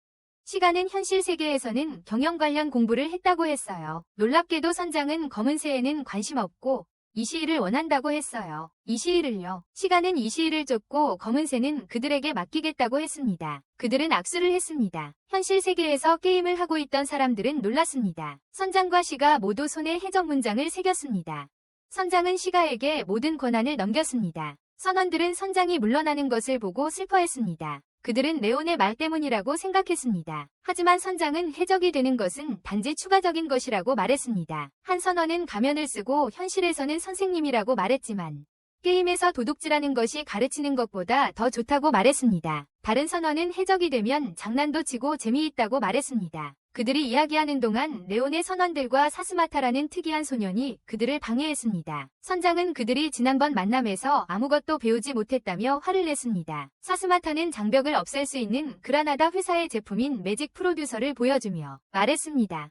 시가는 현실 세계에서는 경영 관련 공부를 했다고 했어요. 놀랍게도 선장은 검은 새에는 관심 없고 이시이를 원한다고 했어요. 이시이를요. 시가는 이시이를 쫓고 검은 새는 그들에게 맡기겠다고 했습니다. 그들은 악수를 했습니다. 현실 세계에서 게임을 하고 있던 사람들은 놀랐습니다. 선장과 시가 모두 손에 해적 문장을 새겼습니다. 선장은 시가에게 모든 권한을 넘겼습니다. 선원들은 선장이 물러나는 것을 보고 슬퍼했습니다. 그들은 레온의 말 때문이라고 생각했습니다. 하지만 선장은 해적이 되는 것은 단지 추가적인 것이라고 말했습니다. 한 선원은 가면을 쓰고 현실에서는 선생님이라고 말했지만 게임에서 도둑질하는 것이 가르치는 것보다 더 좋다고 말했습니다. 다른 선원은 해적이 되면 장난도 치고 재미있다고 말했습니다. 그들이 이야기하는 동안 레온의 선원들과 사스마타라는 특이한 소년이 그들을 방해했습니다. 선장은 그들이 지난번 만남에서 아무것도 배우지 못했다며 화를 냈습니다. 사스마타는 장벽을 없앨 수 있는 그라나다 회사의 제품인 매직 프로듀서를 보여주며 말했습니다.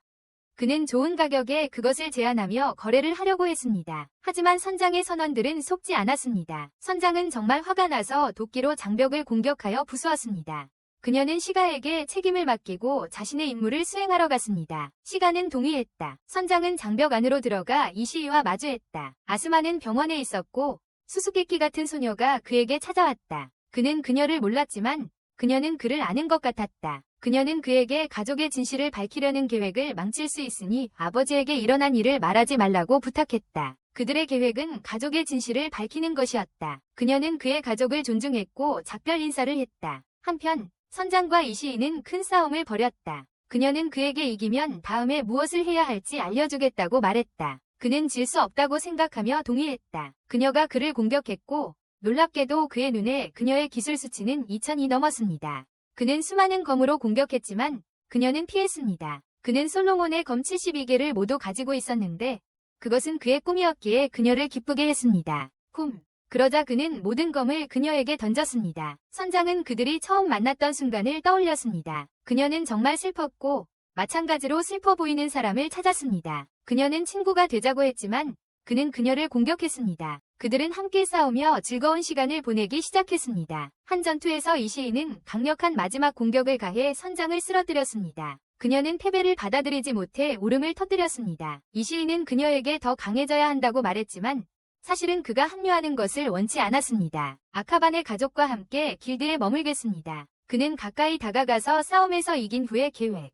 그는 좋은 가격에 그것을 제안하며 거래를 하려고 했습니다. 하지만 선장의 선원들은 속지 않았습니다. 선장은 정말 화가 나서 도끼로 장벽을 공격하여 부수었습니다. 그녀는 시가에게 책임을 맡기고 자신의 임무를 수행하러 갔습니다. 시가는 동의했다. 선장은 장벽 안으로 들어가 이시이와 마주했다. 아스마는 병원에 있었고 수수께끼 같은 소녀가 그에게 찾아왔다. 그는 그녀를 몰랐지만 그녀는 그를 아는 것 같았다. 그녀는 그에게 가족의 진실을 밝히려는 계획을 망칠 수 있으니 아버지에게 일어난 일을 말하지 말라고 부탁했다. 그들의 계획은 가족의 진실을 밝히는 것이었다. 그녀는 그의 가족을 존중했고 작별 인사를 했다. 한편 선장과 이시이는 큰 싸움을 벌였다. 그녀는 그에게 이기면 다음에 무엇을 해야 할지 알려주겠다고 말했다. 그는 질 수 없다고 생각하며 동의했다. 그녀가 그를 공격했고 놀랍게도 그의 눈에 그녀의 기술 수치는 2000이 넘었습니다. 그는 수많은 검으로 공격했지만 그녀는 피했습니다. 그는 솔로몬의 검 72개를 모두 가지고 있었는데 그것은 그의 꿈이었기에 그녀를 기쁘게 했습니다. 꿈. 그러자 그는 모든 검을 그녀에게 던졌습니다. 선장은 그들이 처음 만났던 순간을 떠올렸습니다. 그녀는 정말 슬펐고 마찬가지로 슬퍼 보이는 사람을 찾았습니다. 그녀는 친구가 되자고 했지만 그는 그녀를 공격했습니다. 그들은 함께 싸우며 즐거운 시간을 보내기 시작했습니다. 한 전투에서 이시이는 강력한 마지막 공격을 가해 선장을 쓰러뜨렸습니다. 그녀는 패배를 받아들이지 못해 울음을 터뜨렸습니다. 이시이는 그녀에게 더 강해져야 한다고 말했지만 사실은 그가 합류하는 것을 원치 않았습니다. 아카반의 가족과 함께 길드에 머물겠습니다. 그는 가까이 다가가서 싸움에서 이긴 후의 계획.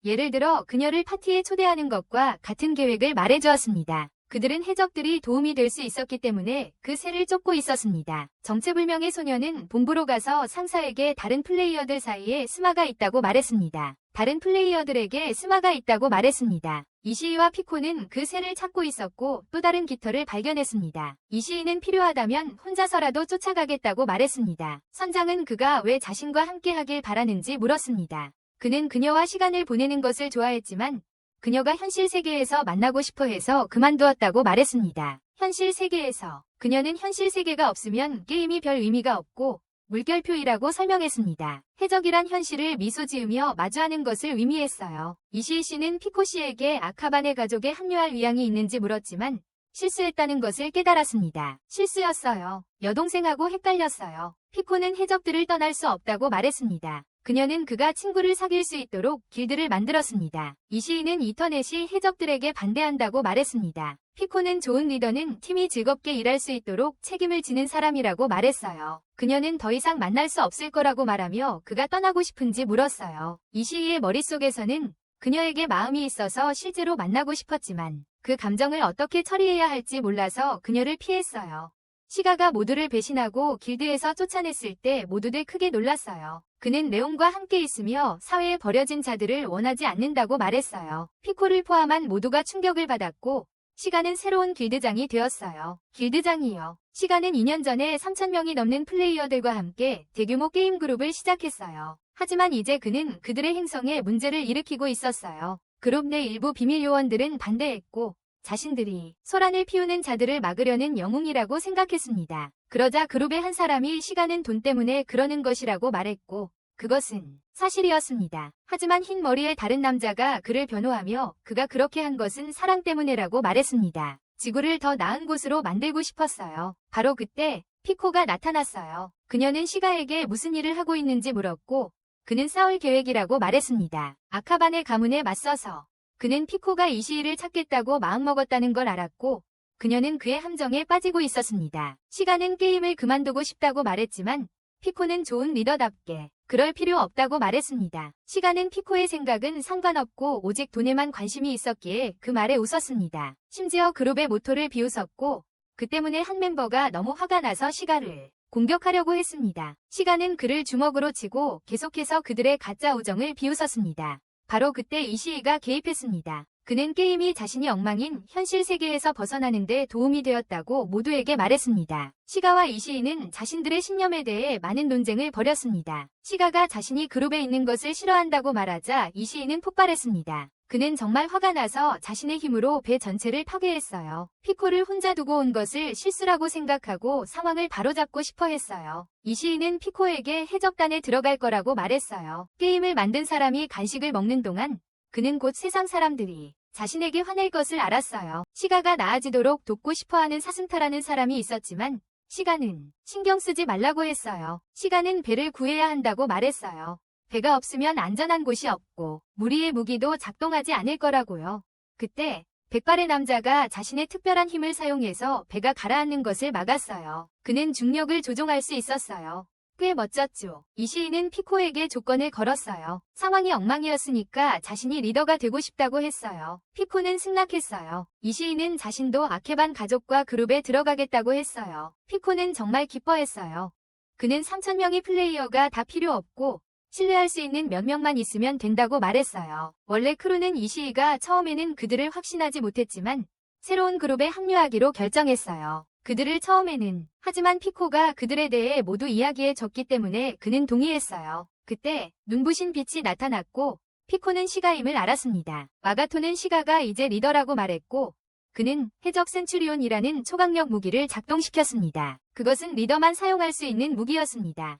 예를 들어 그녀를 파티에 초대하는 것과 같은 계획을 말해주었습니다. 그들은 해적들이 도움이 될 수 있었기 때문에 그 새를 쫓고 있었습니다. 정체불명의 소녀는 본부로 가서 상사에게 다른 플레이어들 사이에 스마가 있다고 말했습니다. 다른 플레이어들에게 스마가 있다고 말했습니다. 이시이와 피코는 그 새를 찾고 있었고 또 다른 깃털을 발견했습니다. 이시이는 필요하다면 혼자서라도 쫓아가겠다고 말했습니다. 선장은 그가 왜 자신과 함께 하길 바라는지 물었습니다. 그는 그녀와 시간을 보내는 것을 좋아했지만 그녀가 현실 세계에서 만나고 싶어 해서 그만두었다고 말했습니다. 현실 세계에서 그녀는 현실 세계가 없으면 게임이 별 의미가 없고 물결표이라고 설명했습니다. 해적이란 현실을 미소 지으며 마주하는 것을 의미했어요. 이시이 씨는 피코 씨에게 아카반의 가족에 합류할 의향이 있는지 물었지만 실수했다는 것을 깨달았습니다. 실수였어요. 여동생하고 헷갈렸어요. 피코는 해적들을 떠날 수 없다고 말했습니다. 그녀는 그가 친구를 사귈 수 있도록 길드를 만들었습니다. 이시이는 이터넷이 해적들에게 반대한다고 말했습니다. 피코는 좋은 리더는 팀이 즐겁게 일할 수 있도록 책임을 지는 사람이라고 말했어요. 그녀는 더 이상 만날 수 없을 거라고 말하며 그가 떠나고 싶은지 물었어요. 이시이의 머릿속에서는 그녀에게 마음이 있어서 실제로 만나고 싶었지만 그 감정을 어떻게 처리해야 할지 몰라서 그녀를 피했어요. 시가가 모두를 배신하고 길드에서 쫓아냈을 때 모두들 크게 놀랐어요. 그는 레온과 함께 있으며 사회에 버려진 자들을 원하지 않는다고 말했어요. 피코를 포함한 모두가 충격을 받았고 시가는 새로운 길드장이 되었어요. 길드장이요. 시가는 2년 전에 3,000명이 넘는 플레이어들과 함께 대규모 게임 그룹을 시작했어요. 하지만 이제 그는 그들의 행성에 문제를 일으키고 있었어요. 그룹 내 일부 비밀 요원들은 반대했고 자신들이 소란을 피우는 자들을 막으려는 영웅이라고 생각했습니다. 그러자 그룹의 한 사람이 시간은 돈 때문에 그러는 것이라고 말했고 그것은 사실이었습니다. 하지만 흰 머리의 다른 남자가 그를 변호하며 그가 그렇게 한 것은 사랑 때문에라고 말했습니다. 지구를 더 나은 곳으로 만들고 싶었어요. 바로 그때 피코가 나타났어요. 그녀는 시가에게 무슨 일을 하고 있는지 물었고 그는 싸울 계획이라고 말했습니다. 아카반의 가문에 맞서서 그는 피코가 이시이를 찾겠다고 마음먹었다는 걸 알았고 그녀는 그의 함정에 빠지고 있었습니다. 시가는 게임을 그만두고 싶다고 말했지만 피코는 좋은 리더답게 그럴 필요 없다고 말했습니다. 시가는 피코의 생각은 상관없고 오직 돈에만 관심이 있었기에 그 말에 웃었습니다. 심지어 그룹의 모토를 비웃었고 그 때문에 한 멤버가 너무 화가 나서 시가를 공격하려고 했습니다. 시가는 그를 주먹으로 치고 계속해서 그들의 가짜 우정을 비웃었습니다. 바로 그때 이시이가 개입했습니다. 그는 게임이 자신이 엉망인 현실 세계에서 벗어나는 데 도움이 되었다고 모두에게 말했습니다. 시가와 이시이는 자신들의 신념에 대해 많은 논쟁을 벌였습니다. 시가가 자신이 그룹에 있는 것을 싫어한다고 말하자 이시이는 폭발했습니다. 그는 정말 화가 나서 자신의 힘으로 배 전체를 파괴했어요. 피코를 혼자 두고 온 것을 실수라고 생각하고 상황을 바로잡고 싶어 했어요. 이시이는 피코에게 해적단에 들어갈 거라고 말했어요. 게임을 만든 사람이 간식을 먹는 동안 그는 곧 세상 사람들이 자신에게 화낼 것을 알았어요. 시가가 나아지도록 돕고 싶어하는 사슴타라는 사람이 있었지만 시가는 신경 쓰지 말라고 했어요. 시가는 배를 구해야 한다고 말했어요. 배가 없으면 안전한 곳이 없고 무리의 무기도 작동하지 않을 거라고요. 그때 백발의 남자가 자신의 특별한 힘을 사용해서 배가 가라앉는 것을 막았어요. 그는 중력을 조종할 수 있었어요. 꽤 멋졌죠. 이시이는 피코에게 조건을 걸었어요. 상황이 엉망이었으니까 자신이 리더가 되고 싶다고 했어요. 피코는 승낙했어요. 이시이는 자신도 아케반 가족과 그룹에 들어가겠다고 했어요. 피코는 정말 기뻐했어요. 그는 3,000명의 플레이어가 다 필요 없고 신뢰할 수 있는 몇 명만 있으면 된다고 말했어요. 원래 크루는 이시이가 처음에는 그들을 확신하지 못했지만 새로운 그룹에 합류하기로 결정했어요. 그들을 처음에는. 하지만 피코가 그들에 대해 모두 이야기해 줬기 때문에 그는 동의했어요. 그때 눈부신 빛이 나타났고 피코는 시가임을 알았습니다. 마가토는 시가가 이제 리더라고 말했고 그는 해적 센츄리온이라는 초강력 무기를 작동시켰습니다. 그것은 리더만 사용할 수 있는 무기였습니다.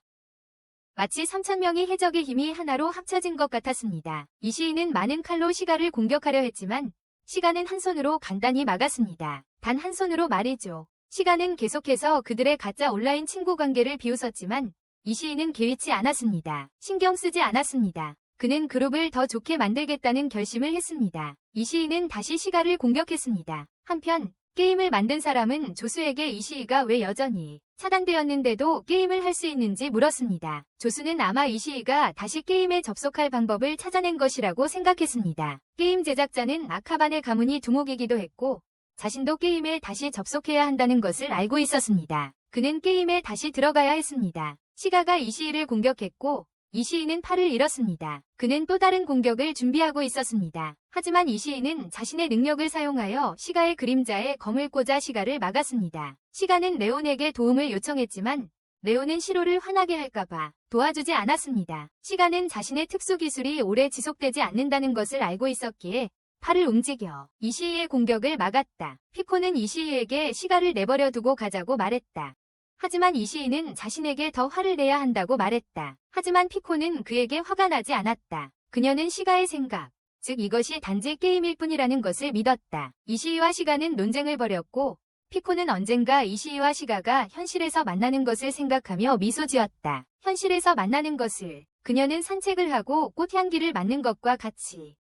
마치 3,000명의 해적의 힘이 하나로 합쳐진 것 같았습니다. 이시이는 많은 칼로 시가를 공격하려 했지만 시가는 한 손으로 간단히 막았습니다. 단 한 손으로 말이죠. 시가는 계속해서 그들의 가짜 온라인 친구 관계를 비웃었지만 이시이는 개의치 않았습니다. 신경 쓰지 않았습니다. 그는 그룹을 더 좋게 만들겠다는 결심을 했습니다. 이시이는 다시 시가를 공격했습니다. 한편 게임을 만든 사람은 조수에게 이시이가 왜 여전히 차단되었는데도 게임을 할 수 있는지 물었습니다. 조수는 아마 이시이가 다시 게임에 접속할 방법을 찾아낸 것이라고 생각했습니다. 게임 제작자는 아카반의 가문이 두목이기도 했고 자신도 게임에 다시 접속해야 한다는 것을 알고 있었습니다. 그는 게임에 다시 들어가야 했습니다. 시가가 이시이를 공격했고 이시이는 팔을 잃었습니다. 그는 또 다른 공격을 준비하고 있었습니다. 하지만 이시이는 자신의 능력을 사용하여 시가의 그림자에 검을 꽂아 시가를 막았습니다. 시가는 레온에게 도움을 요청했지만 레온은 시로를 화나게 할까봐 도와주지 않았습니다. 시가는 자신의 특수 기술이 오래 지속되지 않는다는 것을 알고 있었기에 팔을 움직여 이시이의 공격을 막았다. 피코는 이시이에게 시가를 내버려 두고 가자고 말했다. 하지만 이시이는 자신에게 더 화를 내야 한다고 말했다. 하지만 피코는 그에게 화가 나지 않았다. 그녀는 시가의 생각, 즉 이것이 단지 게임일 뿐이라는 것을 믿었다. 이시이와 시가는 논쟁을 벌였고 피코는 언젠가 이시이와 시가가 현실에서 만나는 것을 생각하며 미소 지었다. 현실에서 만나는 것을 그녀는 산책을 하고 꽃향기를 맡는 것과 같이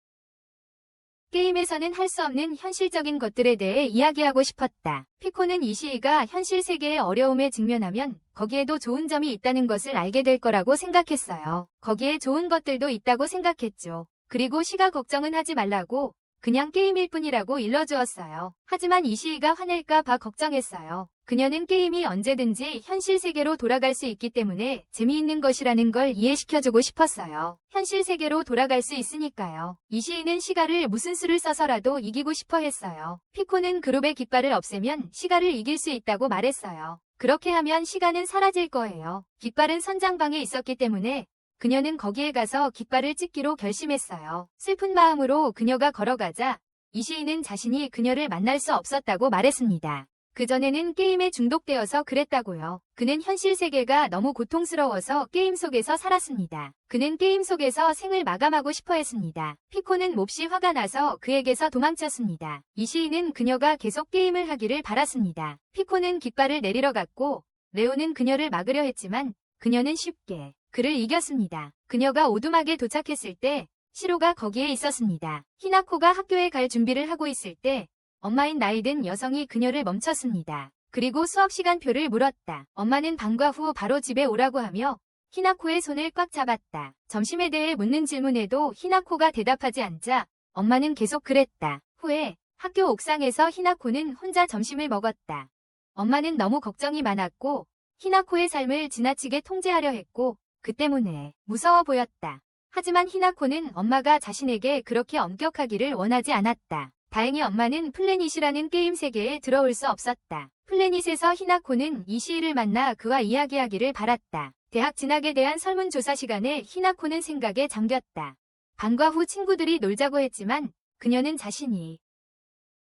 게임에서는 할 수 없는 현실적인 것들에 대해 이야기하고 싶었다. 피코는 이시이가 현실 세계의 어려움에 직면하면 거기에도 좋은 점이 있다는 것을 알게 될 거라고 생각했어요. 거기에 좋은 것들도 있다고 생각했죠. 그리고 시가 걱정은 하지 말라고 그냥 게임일 뿐이라고 일러주었어요. 하지만 이시이가 화낼까 봐 걱정했어요. 그녀는 게임이 언제든지 현실 세계로 돌아갈 수 있기 때문에 재미있는 것이라는 걸 이해시켜주고 싶었어요. 현실 세계로 돌아갈 수 있으니까요. 이시이는 시가를 무슨 수를 써서라도 이기고 싶어 했어요. 피코는 그룹의 깃발을 없애면 시가를 이길 수 있다고 말했어요. 그렇게 하면 시가는 사라질 거예요. 깃발은 선장방에 있었기 때문에 그녀는 거기에 가서 깃발을 찍기로 결심했어요. 슬픈 마음으로 그녀가 걸어가자 이시이는 자신이 그녀를 만날 수 없었다고 말했습니다. 그전에는 게임에 중독되어서 그랬다고요. 그는 현실 세계가 너무 고통스러워서 게임 속에서 살았습니다. 그는 게임 속에서 생을 마감하고 싶어 했습니다. 피코는 몹시 화가 나서 그에게서 도망쳤습니다. 이시이는 그녀가 계속 게임을 하기를 바랐습니다. 피코는 깃발을 내리러 갔고 레오는 그녀를 막으려 했지만 그녀는 쉽게 그를 이겼습니다. 그녀가 오두막에 도착했을 때 시로가 거기에 있었습니다. 히나코가 학교에 갈 준비를 하고 있을 때 엄마인 나이든 여성이 그녀를 멈췄습니다. 그리고 수업시간표를 물었다. 엄마는 방과 후 바로 집에 오라고 하며 히나코의 손을 꽉 잡았다. 점심에 대해 묻는 질문에도 히나코가 대답하지 않자 엄마는 계속 그랬다. 후에 학교 옥상에서 히나코는 혼자 점심을 먹었다. 엄마는 너무 걱정이 많았고 히나코의 삶을 지나치게 통제하려 했고 그 때문에 무서워 보였다. 하지만 히나코는 엄마가 자신에게 그렇게 엄격하기를 원하지 않았다. 다행히 엄마는 플래닛이라는 게임 세계에 들어올 수 없었다. 플래닛에서 히나코는 이시이를 만나 그와 이야기하기를 바랐다. 대학 진학에 대한 설문조사 시간에 히나코는 생각에 잠겼다. 방과 후 친구들이 놀자고 했지만 그녀는 자신이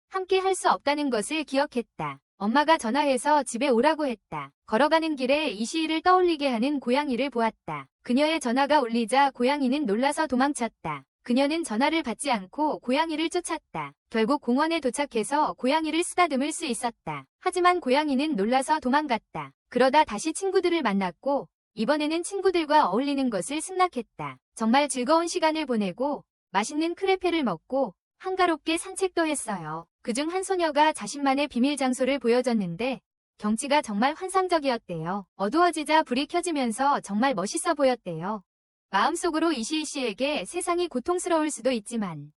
함께 할 수 없다는 것을 기억했다. 엄마가 전화해서 집에 오라고 했다. 걸어가는 길에 이시이를 떠올리게 하는 고양이를 보았다. 그녀의 전화가 울리자 고양이는 놀라서 도망쳤다. 그녀는 전화를 받지 않고 고양이를 쫓았다. 결국 공원에 도착해서 고양이를 쓰다듬을 수 있었다. 하지만 고양이는 놀라서 도망갔다. 그러다 다시 친구들을 만났고 이번에는 친구들과 어울리는 것을 승낙했다. 정말 즐거운 시간을 보내고 맛있는 크레페를 먹고 한가롭게 산책도 했어요. 그중 한 소녀가 자신만의 비밀 장소를 보여줬는데 경치가 정말 환상적이었대요. 어두워지자 불이 켜지면서 정말 멋있어 보였대요. 마음속으로 이시이 씨에게 세상이 고통스러울 수도 있지만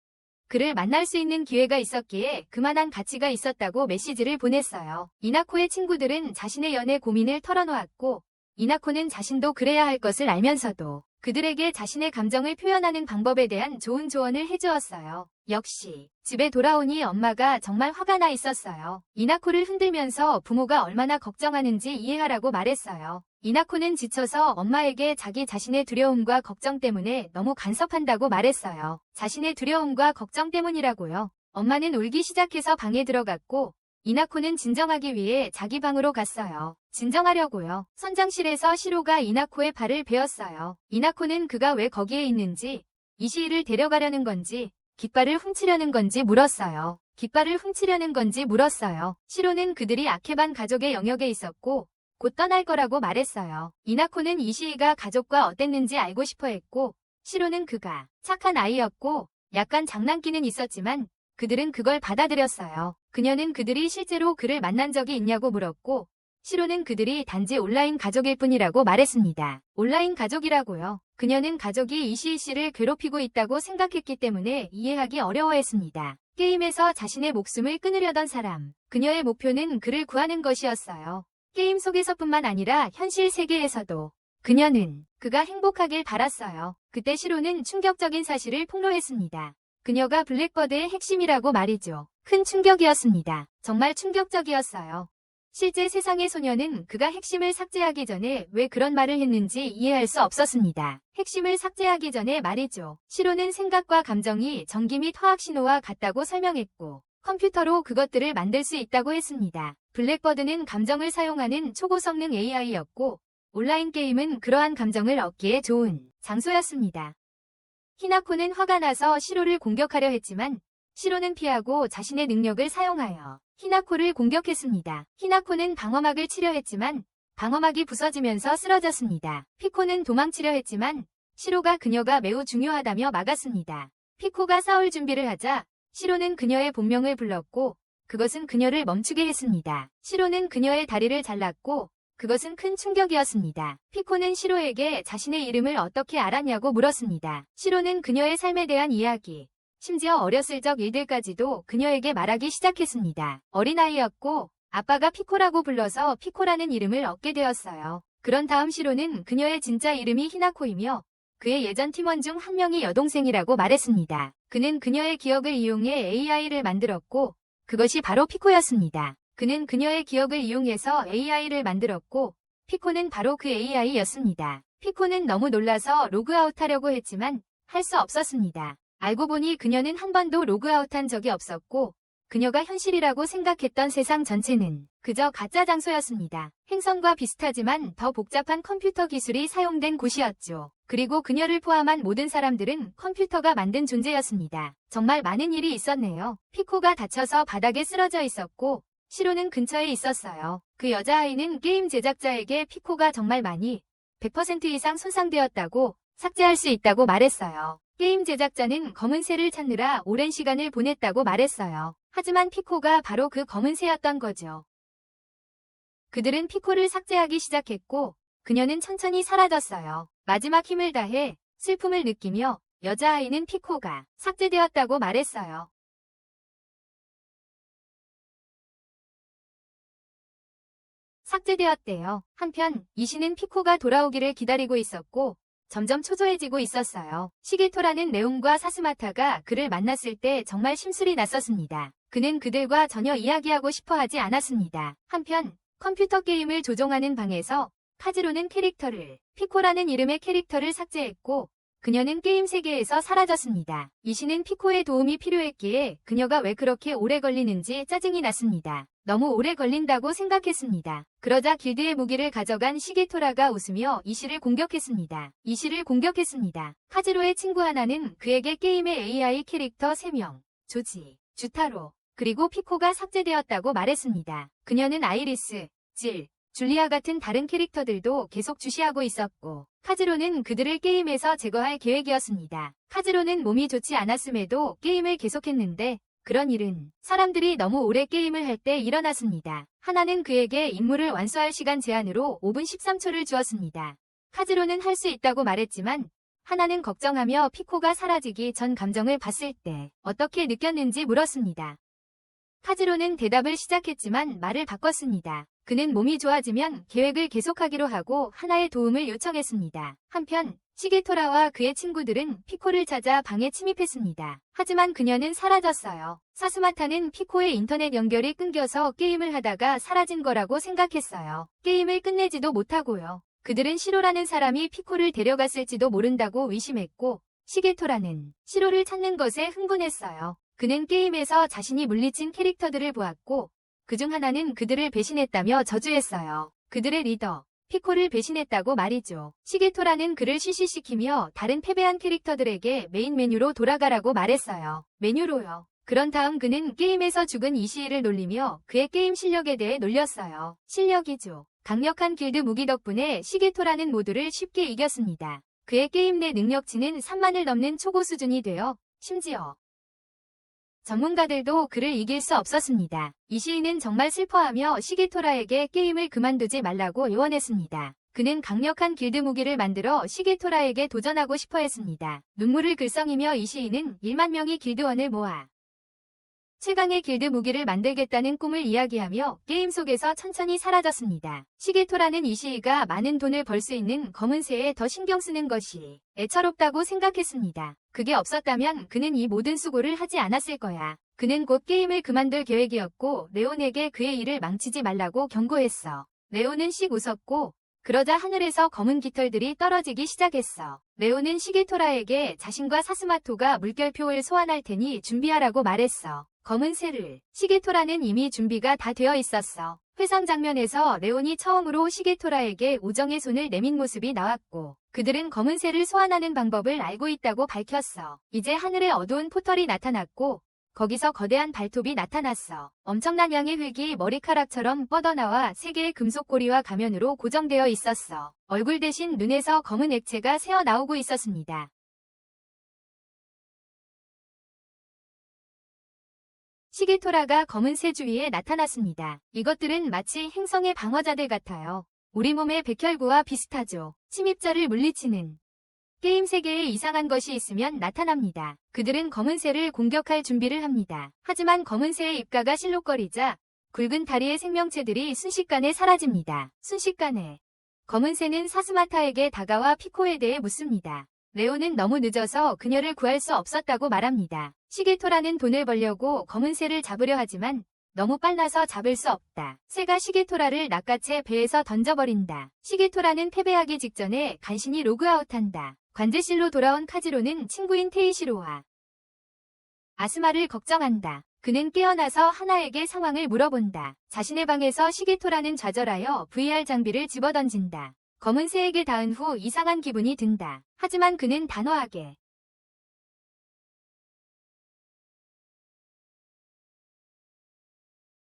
그를 만날 수 있는 기회가 있었기에 그만한 가치가 있었다고 메시지를 보냈어요. 이나코의 친구들은 자신의 연애 고민을 털어놓았고 이나코는 자신도 그래야 할 것을 알면서도 그들에게 자신의 감정을 표현하는 방법에 대한 좋은 조언을 해주었어요. 역시 집에 돌아오니 엄마가 정말 화가 나 있었어요. 이나코를 흔들면서 부모가 얼마나 걱정하는지 이해하라고 말했어요. 이나코는 지쳐서 엄마에게 자기 자신의 두려움과 걱정 때문에 너무 간섭한다고 말했어요. 자신의 두려움과 걱정 때문이라고요. 엄마는 울기 시작해서 방에 들어갔고 이나코는 진정하기 위해 자기 방으로 갔어요. 진정하려고요. 선장실에서 시로가 이나코의 발을 베었어요. 이나코는 그가 왜 거기에 있는지, 이시이를 데려가려는 건지, 깃발을 훔치려는 건지 물었어요. 깃발을 훔치려는 건지 물었어요. 시로는 그들이 아케반 가족의 영역에 있었고 곧 떠날 거라고 말했어요. 이나코는 이시이가 가족과 어땠는지 알고 싶어 했고 시로는 그가 착한 아이였고 약간 장난기는 있었지만 그들은 그걸 받아들였어요. 그녀는 그들이 실제로 그를 만난 적이 있냐고 물었고 시로는 그들이 단지 온라인 가족일 뿐이라고 말했습니다. 온라인 가족이라고요. 그녀는 가족이 이시이 씨를 괴롭히고 있다고 생각했기 때문에 이해하기 어려워했습니다. 게임에서 자신의 목숨을 끊으려던 사람. 그녀의 목표는 그를 구하는 것이었어요. 게임 속에서뿐만 아니라 현실 세계에서도. 그녀는 그가 행복하길 바랐어요. 그때 시로는 충격적인 사실을 폭로했습니다. 그녀가 블랙버드의 핵심이라고 말이죠. 큰 충격이었습니다. 정말 충격적이었어요. 실제 세상의 소녀는 그가 핵심을 삭제하기 전에 왜 그런 말을 했는지 이해할 수 없었습니다. 핵심을 삭제하기 전에 말이죠. 시로는 생각과 감정이 전기 및 화학 신호와 같다고 설명했고 컴퓨터로 그것들을 만들 수 있다고 했습니다. 블랙버드는 감정을 사용하는 초고성능 AI였고 온라인 게임은 그러한 감정을 얻기에 좋은 장소였습니다. 히나코는 화가 나서 시로를 공격하려 했지만 시로는 피하고 자신의 능력을 사용하여 히나코를 공격했습니다. 히나코는 방어막을 치려 했지만 방어막이 부서지면서 쓰러졌습니다. 피코는 도망치려 했지만 시로가 그녀가 매우 중요하다며 막았습니다. 피코가 싸울 준비를 하자 시로는 그녀의 본명을 불렀고 그것은 그녀를 멈추게 했습니다. 시로는 그녀의 다리를 잘랐고 그것은 큰 충격이었습니다. 피코는 시로에게 자신의 이름을 어떻게 알았냐고 물었습니다. 시로는 그녀의 삶에 대한 이야기, 심지어 어렸을 적 일들까지도 그녀에게 말하기 시작했습니다. 어린아이였고 아빠가 피코라고 불러서 피코라는 이름을 얻게 되었어요. 그런 다음 시로는 그녀의 진짜 이름이 히나코이며 그의 예전 팀원 중 한 명이 여동생이라고 말했습니다. 그는 그녀의 기억을 이용해 AI를 만들었고 그것이 바로 피코였습니다. 그는 그녀의 기억을 이용해서 AI를 만들었고 피코는 바로 그 AI였습니다. 피코는 너무 놀라서 로그아웃하려고 했지만 할 수 없었습니다. 알고 보니 그녀는 한 번도 로그아웃한 적이 없었고 그녀가 현실이라고 생각했던 세상 전체는 그저 가짜 장소였습니다. 행성과 비슷하지만 더 복잡한 컴퓨터 기술이 사용된 곳이었죠. 그리고 그녀를 포함한 모든 사람들은 컴퓨터가 만든 존재였습니다. 정말 많은 일이 있었네요. 피코가 다쳐서 바닥에 쓰러져 있었고 시로는 근처에 있었어요. 그 여자아이는 게임 제작자에게 피코가 정말 많이 100% 이상 손상되었다고 삭제할 수 있다고 말했어요. 게임 제작자는 검은 새를 찾느라 오랜 시간을 보냈다고 말했어요. 하지만 피코가 바로 그 검은 새였던 거죠. 그들은 피코를 삭제하기 시작했고 그녀는 천천히 사라졌어요. 마지막 힘을 다해 슬픔을 느끼며 여자아이는 피코가 삭제되었다고 말했어요. 삭제되었대요. 한편 이시는 피코가 돌아오기를 기다리고 있었고 점점 초조해지고 있었어요. 시게토라는 네온과 사스마타가 그를 만났을 때 정말 심술이 났었습니다. 그는 그들과 전혀 이야기하고 싶어 하지 않았습니다. 한편 컴퓨터 게임을 조종하는 방에서 카지로는 캐릭터를 피코라는 이름의 캐릭터를 삭제했고 그녀는 게임 세계에서 사라졌습니다. 이시는 피코의 도움이 필요했기에 그녀가 왜 그렇게 오래 걸리는지 짜증이 났습니다. 너무 오래 걸린다고 생각했습니다. 그러자 길드의 무기를 가져간 시게토라가 웃으며 이시를 공격했습니다. 카지로의 친구 하나는 그에게 게임의 AI 캐릭터 3명, 조지, 주타로, 그리고 피코가 삭제되었다고 말했습니다. 그녀는 아이리스, 질, 줄리아 같은 다른 캐릭터들도 계속 주시하고 있었고 카지로는 그들을 게임에서 제거할 계획이었습니다. 카지로는 몸이 좋지 않았음에도 게임을 계속했는데 그런 일은 사람들이 너무 오래 게임을 할 때 일어났습니다. 하나는 그에게 임무를 완수할 시간 제한으로 5분 13초를 주었습니다. 카지로는 할 수 있다고 말했지만 하나는 걱정하며 피코가 사라지기 전 감정을 봤을 때 어떻게 느꼈는지 물었습니다. 카지로는 대답을 시작했지만 말을 바꿨습니다. 그는 몸이 좋아지면 계획을 계속하기로 하고 하나의 도움을 요청했습니다. 한편 시게토라와 그의 친구들은 피코를 찾아 방에 침입했습니다. 하지만 그녀는 사라졌어요. 사스마타는 피코의 인터넷 연결이 끊겨서 게임을 하다가 사라진 거라고 생각했어요. 게임을 끝내지도 못하고요. 그들은 시로라는 사람이 피코를 데려갔을지도 모른다고 의심했고 시게토라는 시로를 찾는 것에 흥분했어요. 그는 게임에서 자신이 물리친 캐릭터들을 보았고 그중 하나는 그들을 배신했다며 저주했어요. 그들의 리더 피코를 배신했다고 말이죠. 시게토라는 그를 시시시키며 다른 패배한 캐릭터들에게 메인 메뉴로 돌아가라고 말했어요. 메뉴로요. 그런 다음 그는 게임에서 죽은 이시이를 놀리며 그의 게임 실력에 대해 놀렸어요. 실력이죠. 강력한 길드 무기 덕분에 시게토라는 모두를 쉽게 이겼습니다. 그의 게임 내 능력치는 3만을 넘는 초고 수준이 되어 심지어 전문가들도 그를 이길 수 없었습니다. 이시이는 정말 슬퍼하며 시게토라에게 게임을 그만두지 말라고 요원했습니다. 그는 강력한 길드 무기를 만들어 시게토라에게 도전하고 싶어 했습니다. 눈물을 글썽이며 이시이는 1만 명의 길드원을 모아 최강의 길드 무기를 만들겠다는 꿈을 이야기하며 게임 속에서 천천히 사라졌습니다. 시게토라는 이시이가 많은 돈을 벌 수 있는 검은 새에 더 신경 쓰는 것이 애처롭다고 생각했습니다. 그게 없었다면 그는 이 모든 수고를 하지 않았을 거야. 그는 곧 게임을 그만둘 계획이었고 레온에게 그의 일을 망치지 말라고 경고했어. 레온은 씩 웃었고 그러자 하늘에서 검은 깃털들이 떨어지기 시작했어. 레온은 시게토라에게 자신과 사스마토가 물결표를 소환할 테니 준비하라고 말했어. 검은 새를 시게토라는 이미 준비가 다 되어 있었어. 회상 장면에서 레온이 처음으로 시게토라에게 우정의 손을 내민 모습이 나왔고 그들은 검은 새를 소환하는 방법을 알고 있다고 밝혔어. 이제 하늘에 어두운 포털이 나타났고 거기서 거대한 발톱이 나타났어. 엄청난 양의 흙이 머리카락처럼 뻗어나와 세 개의 금속 고리와 가면으로 고정되어 있었어. 얼굴 대신 눈에서 검은 액체가 새어나오고 있었습니다. 시게토라가 검은 새 주위에 나타났습니다. 이것들은 마치 행성의 방어자들 같아요. 우리 몸의 백혈구와 비슷하죠. 침입자를 물리치는 게임 세계에 이상한 것이 있으면 나타납니다. 그들은 검은 새를 공격할 준비를 합니다. 하지만 검은 새의 입가가 실룩거리자 굵은 다리의 생명체들이 순식간에 사라집니다. 순식간에 검은 새는 사스마타에게 다가와 피코에 대해 묻습니다. 레온은 너무 늦어서 그녀를 구할 수 없었다고 말합니다. 시게토라는 돈을 벌려고 검은 새를 잡으려 하지만 너무 빨라서 잡을 수 없다. 새가 시게토라를 낚아채 배에서 던져버린다. 시게토라는 패배하기 직전에 간신히 로그아웃한다. 관제실로 돌아온 카지로는 친구인 테이시로와 아스마를 걱정한다. 그는 깨어나서 하나에게 상황을 물어본다. 자신의 방에서 시게토라는 좌절하여 VR 장비를 집어던진다. 검은 새에게 닿은 후 이상한 기분이 든다. 하지만 그는 단호하게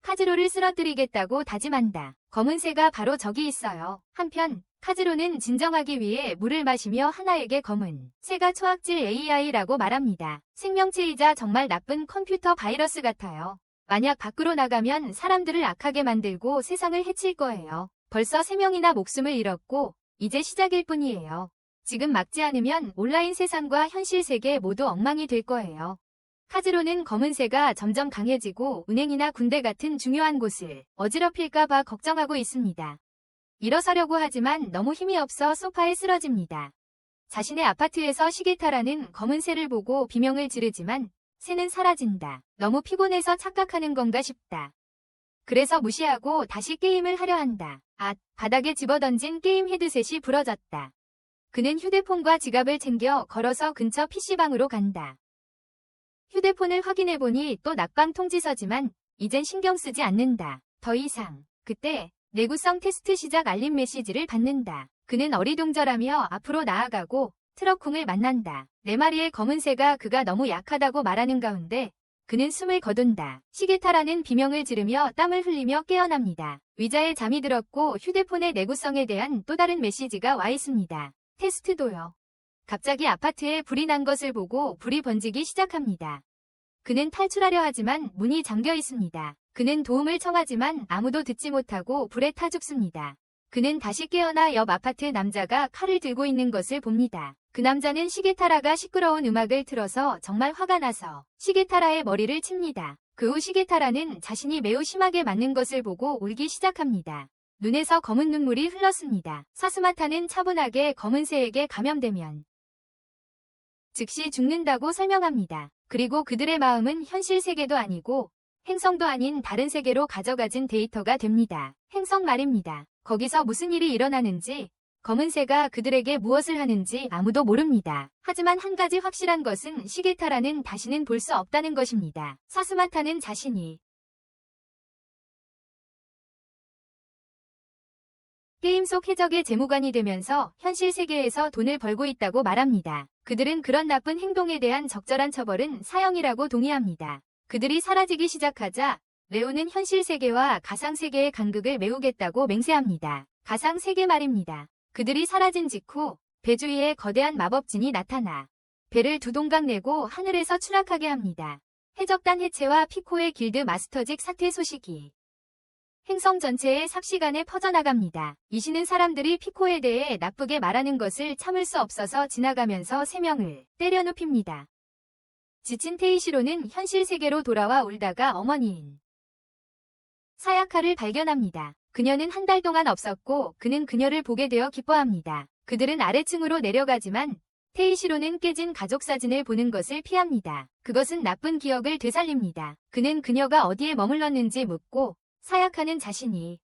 카즈로를 쓰러뜨리겠다고 다짐한다. 검은 새가 바로 저기 있어요. 한편 카즈로는 진정하기 위해 물을 마시며 하나에게 검은 새가 초악질 AI라고 말합니다. 생명체이자 정말 나쁜 컴퓨터 바이러스 같아요. 만약 밖으로 나가면 사람들을 악하게 만들고 세상을 해칠 거예요. 벌써 3명이나 목숨을 잃었고 이제 시작일 뿐이에요. 지금 막지 않으면 온라인 세상과 현실 세계 모두 엉망이 될 거예요. 카즈로는 검은 새가 점점 강해지고 은행이나 군대 같은 중요한 곳을 어지럽힐까봐 걱정하고 있습니다. 일어서려고 하지만 너무 힘이 없어 소파에 쓰러집니다. 자신의 아파트에서 시게타라는 검은 새를 보고 비명을 지르지만 새는 사라진다. 너무 피곤해서 착각하는 건가 싶다. 그래서 무시하고 다시 게임을 하려 한다. 바닥에 집어던진 게임 헤드셋이 부러졌다. 그는 휴대폰과 지갑을 챙겨 걸어서 근처 PC방으로 간다. 휴대폰을 확인해보니 또 낙방 통지서지만 이젠 신경 쓰지 않는다. 더 이상. 그때 내구성 테스트 시작 알림 메시지를 받는다. 그는 어리둥절하며 앞으로 나아가고 트럭쿵을 만난다. 4마리의 검은 새가 그가 너무 약하다고 말하는 가운데 그는 숨을 거둔다. 시게타라는 비명을 지르며 땀을 흘리며 깨어납니다. 의자에 잠이 들었고 휴대폰의 내구성에 대한 또 다른 메시지가 와 있습니다. 테스트도요. 갑자기 아파트에 불이 난 것을 보고 불이 번지기 시작합니다. 그는 탈출하려 하지만 문이 잠겨 있습니다. 그는 도움을 청하지만 아무도 듣지 못하고 불에 타 죽습니다. 그는 다시 깨어나 옆 아파트 남자가 칼을 들고 있는 것을 봅니다. 그 남자는 시게타라가 시끄러운 음악을 틀어서 정말 화가 나서 시게타라의 머리를 칩니다. 그 후 시게타라는 자신이 매우 심하게 맞는 것을 보고 울기 시작합니다. 눈에서 검은 눈물이 흘렀습니다. 사스마타는 차분하게 검은 새에게 감염되면 즉시 죽는다고 설명합니다. 그리고 그들의 마음은 현실 세계도 아니고 행성도 아닌 다른 세계로 가져가진 데이터가 됩니다. 행성 말입니다. 거기서 무슨 일이 일어나는지, 검은 새가 그들에게 무엇을 하는지 아무도 모릅니다. 하지만 한 가지 확실한 것은 시게타라는 다시는 볼 수 없다는 것입니다. 사스마타는 자신이 게임 속 해적의 재무관이 되면서 현실 세계에서 돈을 벌고 있다고 말합니다. 그들은 그런 나쁜 행동에 대한 적절한 처벌은 사형이라고 동의합니다. 그들이 사라지기 시작하자 레오는 현실 세계와 가상 세계의 간극을 메우겠다고 맹세합니다. 가상 세계 말입니다. 그들이 사라진 직후 배 주위에 거대한 마법진이 나타나 배를 두 동강 내고 하늘에서 추락하게 합니다. 해적단 해체와 피코의 길드 마스터직 사퇴 소식이 행성 전체에 삽시간에 퍼져나갑니다. 이시는 사람들이 피코에 대해 나쁘게 말하는 것을 참을 수 없어서 지나가면서 세 명을 때려눕힙니다. 지친 테이시로는 현실 세계로 돌아와 울다가 어머니인 사야카를 발견합니다. 그녀는 한 달 동안 없었고 그는 그녀를 보게 되어 기뻐합니다. 그들은 아래층으로 내려가지만 테이시로는 깨진 가족 사진을 보는 것을 피합니다. 그것은 나쁜 기억을 되살립니다. 그는 그녀가 어디에 머물렀는지 묻고 사야카는 자신이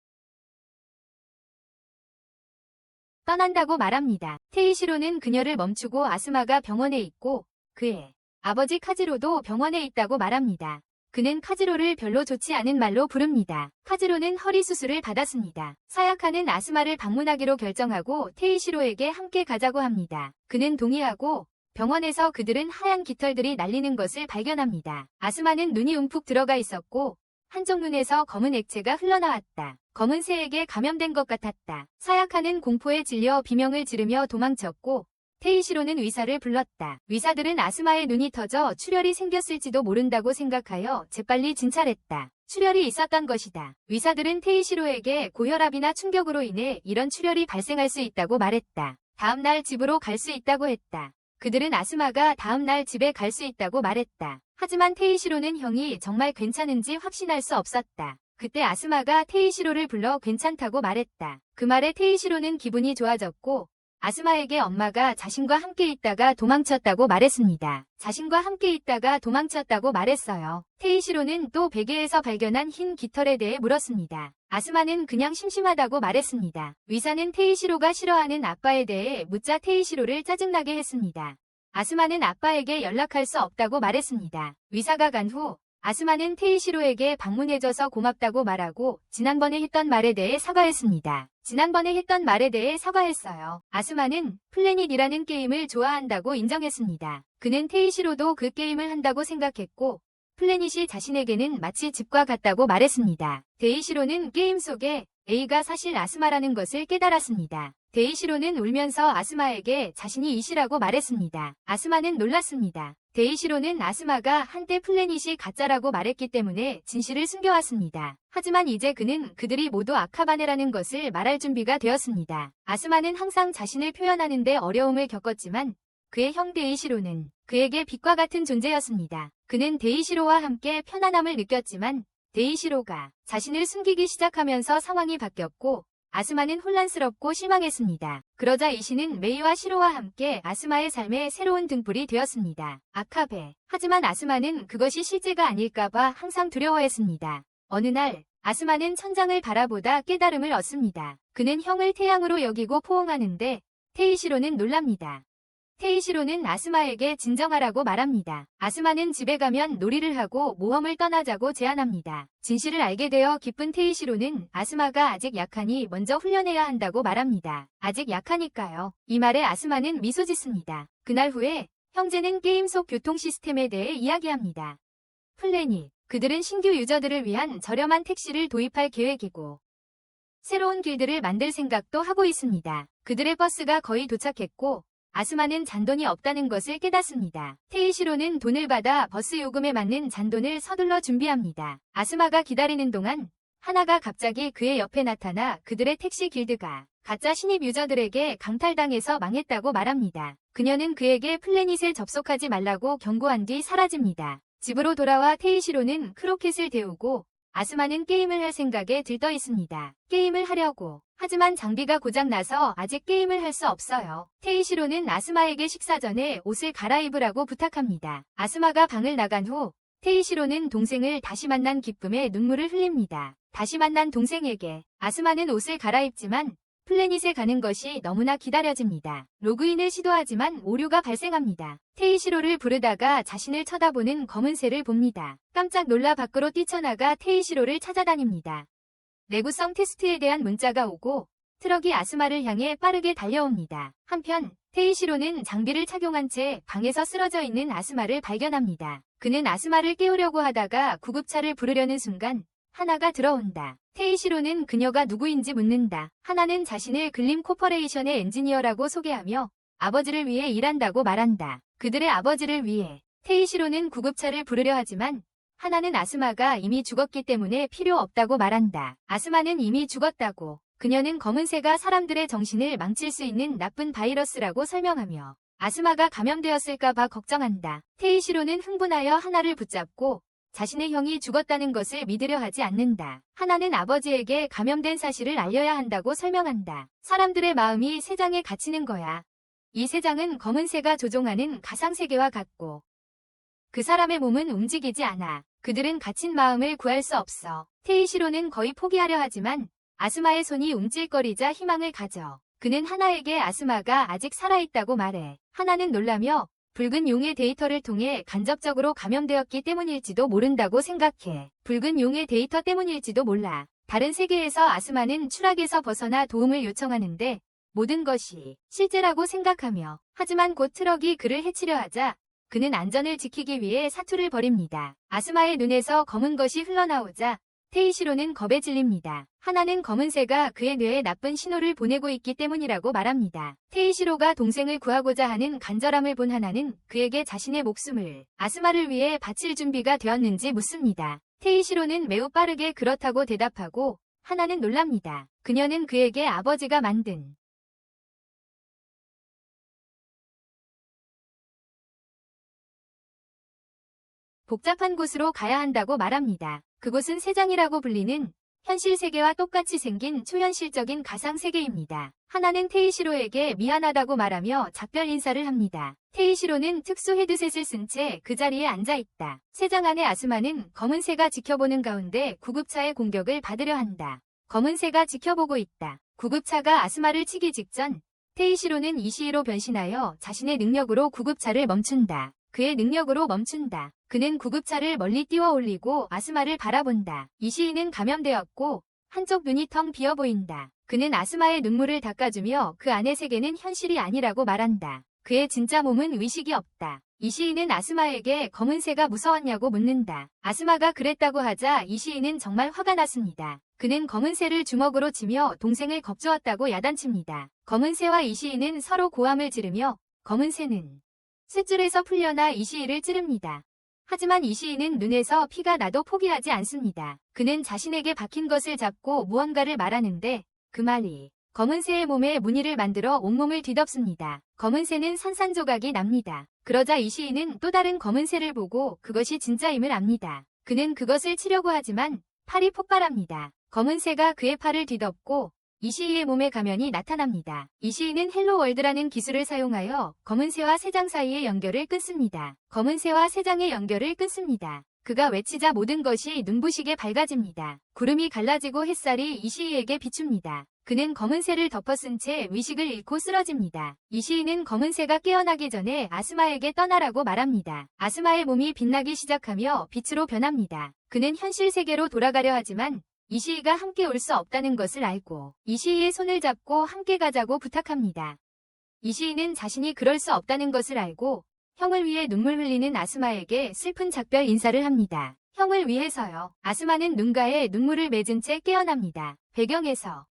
떠난다고 말합니다. 테이시로는 그녀를 멈추고 아스마가 병원에 있고 그의 아버지 카지로도 병원에 있다고 말합니다. 그는 카지로를 별로 좋지 않은 말로 부릅니다. 카지로는 허리 수술을 받았습니다. 사야카는 아스마를 방문하기로 결정하고 테이시로에게 함께 가자고 합니다. 그는 동의하고 병원에서 그들은 하얀 깃털들이 날리는 것을 발견합니다. 아스마는 눈이 움푹 들어가 있었고 한쪽 눈에서 검은 액체가 흘러나왔다. 검은 새에게 감염된 것 같았다. 사야카는 공포에 질려 비명을 지르며 도망쳤고 테이시로는 의사를 불렀다. 의사들은 아스마의 눈이 터져 출혈이 생겼을지도 모른다고 생각하여 재빨리 진찰했다. 출혈이 있었던 것이다. 의사들은 테이시로에게 고혈압이나 충격으로 인해 이런 출혈이 발생할 수 있다고 말했다. 다음 날 집으로 갈 수 있다고 했다. 그들은 아스마가 다음 날 집에 갈 수 있다고 말했다. 하지만 테이시로는 형이 정말 괜찮은지 확신할 수 없었다. 그때 아스마가 테이시로를 불러 괜찮다고 말했다. 그 말에 테이시로는 기분이 좋아졌고 아스마에게 엄마가 자신과 함께 있다가 도망쳤다고 말했습니다. 자신과 함께 있다가 도망쳤다고 말했어요. 테이시로는 또 베개에서 발견한 흰 깃털에 대해 물었습니다. 아스마는 그냥 심심하다고 말했습니다. 의사는 테이시로가 싫어하는 아빠에 대해 묻자 테이시로를 짜증나게 했습니다. 아스마는 아빠에게 연락할 수 없다고 말했습니다. 의사가 간 후 아스마는 테이시로에게 방문해줘서 고맙다고 말하고 지난번에 했던 말에 대해 사과했습니다. 지난번에 했던 말에 대해 사과했어요. 아스마는 플래닛이라는 게임을 좋아한다고 인정했습니다. 그는 테이시로도 그 게임을 한다고 생각했고 플래닛이 자신에게는 마치 집과 같다고 말했습니다. 데이시로는 게임 속에 A가 사실 아스마라는 것을 깨달았습니다. 데이시로는 울면서 아스마에게 자신이 이시라고 말했습니다. 아스마는 놀랐습니다. 데이시로는 아스마가 한때 플래닛이 가짜라고 말했기 때문에 진실을 숨겨왔습니다. 하지만 이제 그는 그들이 모두 아카바네라는 것을 말할 준비가 되었습니다. 아스마는 항상 자신을 표현하는데 어려움을 겪었지만 그의 형 데이시로는 그에게 빛과 같은 존재였습니다. 그는 데이시로와 함께 편안함을 느꼈지만 데이시로가 자신을 숨기기 시작하면서 상황이 바뀌었고 아스마는 혼란스럽고 실망했습니다. 그러자 이시는 메이와 시로와 함께 아스마의 삶에 새로운 등불이 되었습니다. 아카베. 하지만 아스마는 그것이 실제가 아닐까봐 항상 두려워했습니다. 어느 날 아스마는 천장을 바라보다 깨달음을 얻습니다. 그는 형을 태양으로 여기고 포옹하는데 테이시로는 놀랍니다. 테이시로는 아스마에게 진정하라고 말합니다. 아스마는 집에 가면 놀이를 하고 모험을 떠나자고 제안합니다. 진실을 알게 되어 기쁜 테이시로는 아스마가 아직 약하니 먼저 훈련해야 한다고 말합니다. 아직 약하니까요. 이 말에 아스마는 미소 짓습니다. 그날 후에 형제는 게임 속 교통 시스템에 대해 이야기합니다. 플래닛. 그들은 신규 유저들을 위한 저렴한 택시를 도입할 계획이고 새로운 길드를 만들 생각도 하고 있습니다. 그들의 버스가 거의 도착했고 아스마는 잔돈이 없다는 것을 깨닫습니다. 테이시로는 돈을 받아 버스 요금에 맞는 잔돈을 서둘러 준비합니다. 아스마가 기다리는 동안 하나가 갑자기 그의 옆에 나타나 그들의 택시 길드가 가짜 신입 유저들에게 강탈당해서 망했다고 말합니다. 그녀는 그에게 플래닛에 접속하지 말라고 경고한 뒤 사라집니다. 집으로 돌아와 테이시로는 크로켓을 데우고 아스마는 게임을 할 생각에 들떠 있습니다. 게임을 하려고. 하지만 장비가 고장나서 아직 게임을 할 수 없어요. 테이시로는 아스마에게 식사 전에 옷을 갈아입으라고 부탁합니다. 아스마가 방을 나간 후 테이시로는 동생을 다시 만난 기쁨에 눈물을 흘립니다. 다시 만난 동생에게 아스마는 옷을 갈아입지만 플래닛에 가는 것이 너무나 기다려집니다. 로그인을 시도하지만 오류가 발생합니다. 테이시로를 부르다가 자신을 쳐다보는 검은 새를 봅니다. 깜짝 놀라 밖으로 뛰쳐나가 테이시로를 찾아다닙니다. 내구성 테스트에 대한 문자가 오고 트럭이 아스마를 향해 빠르게 달려옵니다. 한편 테이시로는 장비를 착용한 채 방에서 쓰러져 있는 아스마를 발견합니다. 그는 아스마를 깨우려고 하다가 구급차를 부르려는 순간 하나가 들어온다. 테이시로는 그녀가 누구인지 묻는다. 하나는 자신을 글림 코퍼레이션의 엔지니어라고 소개하며 아버지를 위해 일한다고 말한다. 그들의 아버지를 위해 테이시로는 구급차를 부르려 하지만 하나는 아스마가 이미 죽었기 때문에 필요 없다고 말한다. 아스마는 이미 죽었다고. 그녀는 검은 새가 사람들의 정신을 망칠 수 있는 나쁜 바이러스라고 설명하며 아스마가 감염되었을까봐 걱정한다. 테이시로는 흥분하여 하나를 붙잡고 자신의 형이 죽었다는 것을 믿으려 하지 않는다. 하나는 아버지에게 감염된 사실을 알려야 한다고 설명한다. 사람들의 마음이 새장에 갇히는 거야. 이 새장은 검은 새가 조종하는 가상세계와 같고 그 사람의 몸은 움직이지 않아. 그들은 갇힌 마음을 구할 수 없어. 테이시로는 거의 포기하려 하지만 아스마의 손이 움찔거리자 희망을 가져. 그는 하나에게 아스마가 아직 살아있다고 말해. 하나는 놀라며 붉은 용의 데이터를 통해 간접적으로 감염되었기 때문일지도 모른다고 생각해. 붉은 용의 데이터 때문일지도 몰라. 다른 세계에서 아스마는 추락에서 벗어나 도움을 요청하는데 모든 것이 실제라고 생각하며 하지만 곧 트럭이 그를 해치려 하자 그는 안전을 지키기 위해 사투를 벌입니다. 아스마의 눈에서 검은 것이 흘러나오자 테이시로는 겁에 질립니다. 하나는 검은 새가 그의 뇌에 나쁜 신호를 보내고 있기 때문이라고 말합니다. 테이시로가 동생을 구하고자 하는 간절함을 본 하나는 그에게 자신의 목숨을 아스마를 위해 바칠 준비가 되었는지 묻습니다. 테이시로는 매우 빠르게 그렇다고 대답하고 하나는 놀랍니다. 그녀는 그에게 아버지가 만든 복잡한 곳으로 가야 한다고 말합니다. 그곳은 새장이라고 불리는 현실 세계와 똑같이 생긴 초현실적인 가상 세계입니다. 하나는 테이시로에게 미안하다고 말하며 작별 인사를 합니다. 테이시로는 특수 헤드셋을 쓴 채 그 자리에 앉아 있다. 새장 안의 아스마는 검은 새가 지켜보는 가운데 구급차의 공격을 받으려 한다. 검은 새가 지켜보고 있다. 구급차가 아스마를 치기 직전 테이시로는 이시이로 변신하여 자신의 능력으로 구급차를 멈춘다. 그의 능력으로 멈춘다. 그는 구급차를 멀리 띄워 올리고 아스마를 바라본다. 이시이는 감염되었고 한쪽 눈이 텅 비어 보인다. 그는 아스마의 눈물을 닦아주며 그 안의 세계는 현실이 아니라고 말한다. 그의 진짜 몸은 의식이 없다. 이시이는 아스마에게 검은 새가 무서웠냐고 묻는다. 아스마가 그랬다고 하자 이시이는 정말 화가 났습니다. 그는 검은 새를 주먹으로 치며 동생을 겁주었다고 야단칩니다. 검은 새와 이시이는 서로 고함을 지르며 검은 새는 쇳줄에서 풀려나 이시이를 찌릅니다. 하지만 이시이는 눈에서 피가 나도 포기하지 않습니다. 그는 자신에게 박힌 것을 잡고 무언가를 말하는데 그 말이 검은 새의 몸에 무늬를 만들어 온몸을 뒤덮습니다. 검은 새는 산산조각이 납니다. 그러자 이시이는 또 다른 검은 새를 보고 그것이 진짜임을 압니다. 그는 그것을 치려고 하지만 팔이 폭발합니다. 검은 새가 그의 팔을 뒤덮고 이시이의 몸에 가면이 나타납니다. 이시이는 헬로월드라는 기술을 사용하여 검은 새와 새장 사이의 연결을 끊습니다. 검은 새와 새장의 연결을 끊습니다. 그가 외치자 모든 것이 눈부시게 밝아집니다. 구름이 갈라지고 햇살이 이시이에게 비춥니다. 그는 검은 새를 덮어쓴 채 의식을 잃고 쓰러집니다. 이시이는 검은 새가 깨어나기 전에 아스마에게 떠나라고 말합니다. 아스마의 몸이 빛나기 시작하며 빛으로 변합니다. 그는 현실 세계로 돌아가려 하지만 이시이가 함께 올 수 없다는 것을 알고 이시이의 손을 잡고 함께 가자고 부탁합니다. 이시이는 자신이 그럴 수 없다는 것을 알고 형을 위해 눈물 흘리는 아스마에게 슬픈 작별 인사를 합니다. 형을 위해서요. 아스마는 눈가에 눈물을 맺은 채 깨어납니다. 배경에서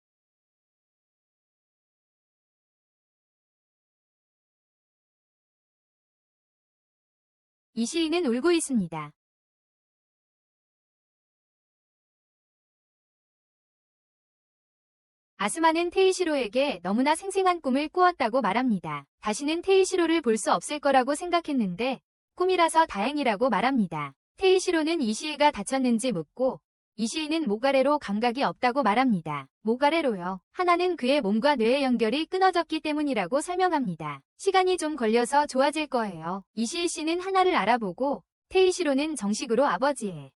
이시이는 울고 있습니다. 아스마는 테이시로에게 너무나 생생한 꿈을 꾸었다고 말합니다. 다시는 테이시로를 볼 수 없을 거라고 생각했는데 꿈이라서 다행이라고 말합니다. 테이시로는 이시이가 다쳤는지 묻고 이시이는 모가레로 감각이 없다고 말합니다. 모가레로요. 하나는 그의 몸과 뇌의 연결이 끊어졌기 때문이라고 설명합니다. 시간이 좀 걸려서 좋아질 거예요. 이시이 씨는 하나를 알아보고 테이시로는 정식으로 아버지의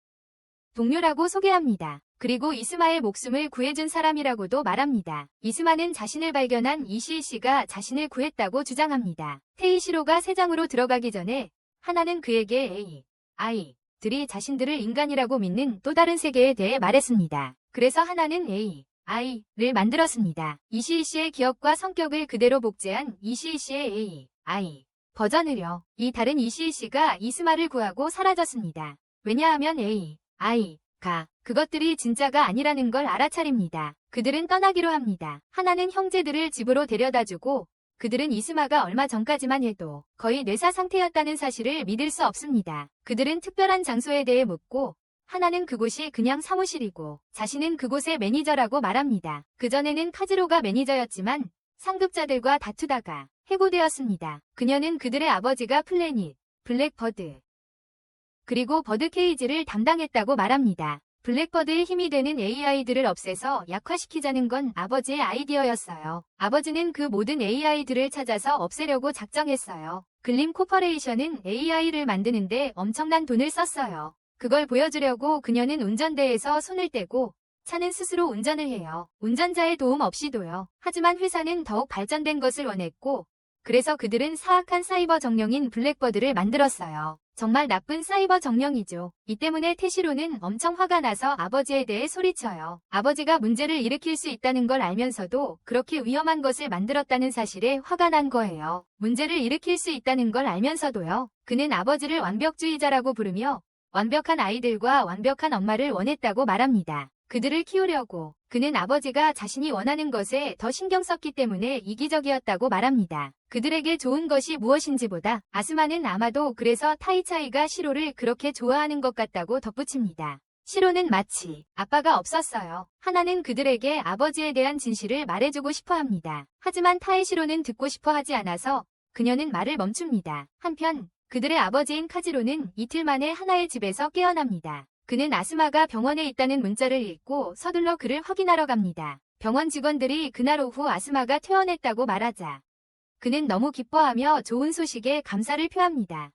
동료라고 소개합니다. 그리고 이스마의 목숨을 구해준 사람이라고도 말합니다. 이스마는 자신을 발견한 이시이 씨가 자신을 구했다고 주장합니다. 테이시로가 세장으로 들어가기 전에 하나는 그에게 AI들이 자신들을 인간이라고 믿는 또 다른 세계에 대해 말했습니다. 그래서 하나는 AI를 만들었습니다. 이시이 씨의 기억과 성격을 그대로 복제한 이시이 씨의 AI 버전을요. 이 다른 이시이 씨가 이스마를 구하고 사라졌습니다. 왜냐하면 AI가 그것들이 진짜가 아니라는 걸 알아차립니다. 그들은 떠나기로 합니다. 하나는 형제들을 집으로 데려다주고 그들은 이스마가 얼마 전까지만 해도 거의 뇌사 상태였다는 사실을 믿을 수 없습니다. 그들은 특별한 장소에 대해 묻고 하나는 그곳이 그냥 사무실이고 자신은 그곳의 매니저라고 말합니다. 그전에는 카즈로가 매니저였지만 상급자들과 다투다가 해고되었습니다. 그녀는 그들의 아버지가 플래닛, 블랙버드, 그리고 버드케이지를 담당했다고 말합니다. 블랙버드의 힘이 되는 AI들을 없애서 약화시키자는 건 아버지의 아이디어였어요. 아버지는 그 모든 AI들을 찾아서 없애려고 작정했어요. 글림 코퍼레이션은 AI를 만드는데 엄청난 돈을 썼어요. 그걸 보여주려고 그녀는 운전대에서 손을 떼고 차는 스스로 운전을 해요. 운전자의 도움 없이도요. 하지만 회사는 더욱 발전된 것을 원했고 그래서 그들은 사악한 사이버 정령인 블랙버드를 만들었어요. 정말 나쁜 사이버 정령이죠. 이 때문에 테시로는 엄청 화가 나서 아버지에 대해 소리쳐요. 아버지가 문제를 일으킬 수 있다는 걸 알면서도 그렇게 위험한 것을 만들었다는 사실에 화가 난 거예요. 문제를 일으킬 수 있다는 걸 알면서도요. 그는 아버지를 완벽주의자라고 부르며 완벽한 아이들과 완벽한 엄마를 원했다고 말합니다. 그들을 키우려고 그는 아버지가 자신이 원하는 것에 더 신경 썼기 때문에 이기적이었다고 말합니다. 그들에게 좋은 것이 무엇인지보다 아스마는 아마도 그래서 타이차이가 시로를 그렇게 좋아하는 것 같다고 덧붙입니다. 시로는 마치 아빠가 없었어요. 하나는 그들에게 아버지에 대한 진실을 말해주고 싶어 합니다. 하지만 타이시로는 듣고 싶어 하지 않아서 그녀는 말을 멈춥니다. 한편 그들의 아버지인 카지로는 이틀 만에 하나의 집에서 깨어납니다. 그는 아스마가 병원에 있다는 문자를 읽고 서둘러 그를 확인하러 갑니다. 병원 직원들이 그날 오후 아스마가 퇴원했다고 말하자 그는 너무 기뻐하며 좋은 소식에 감사를 표합니다.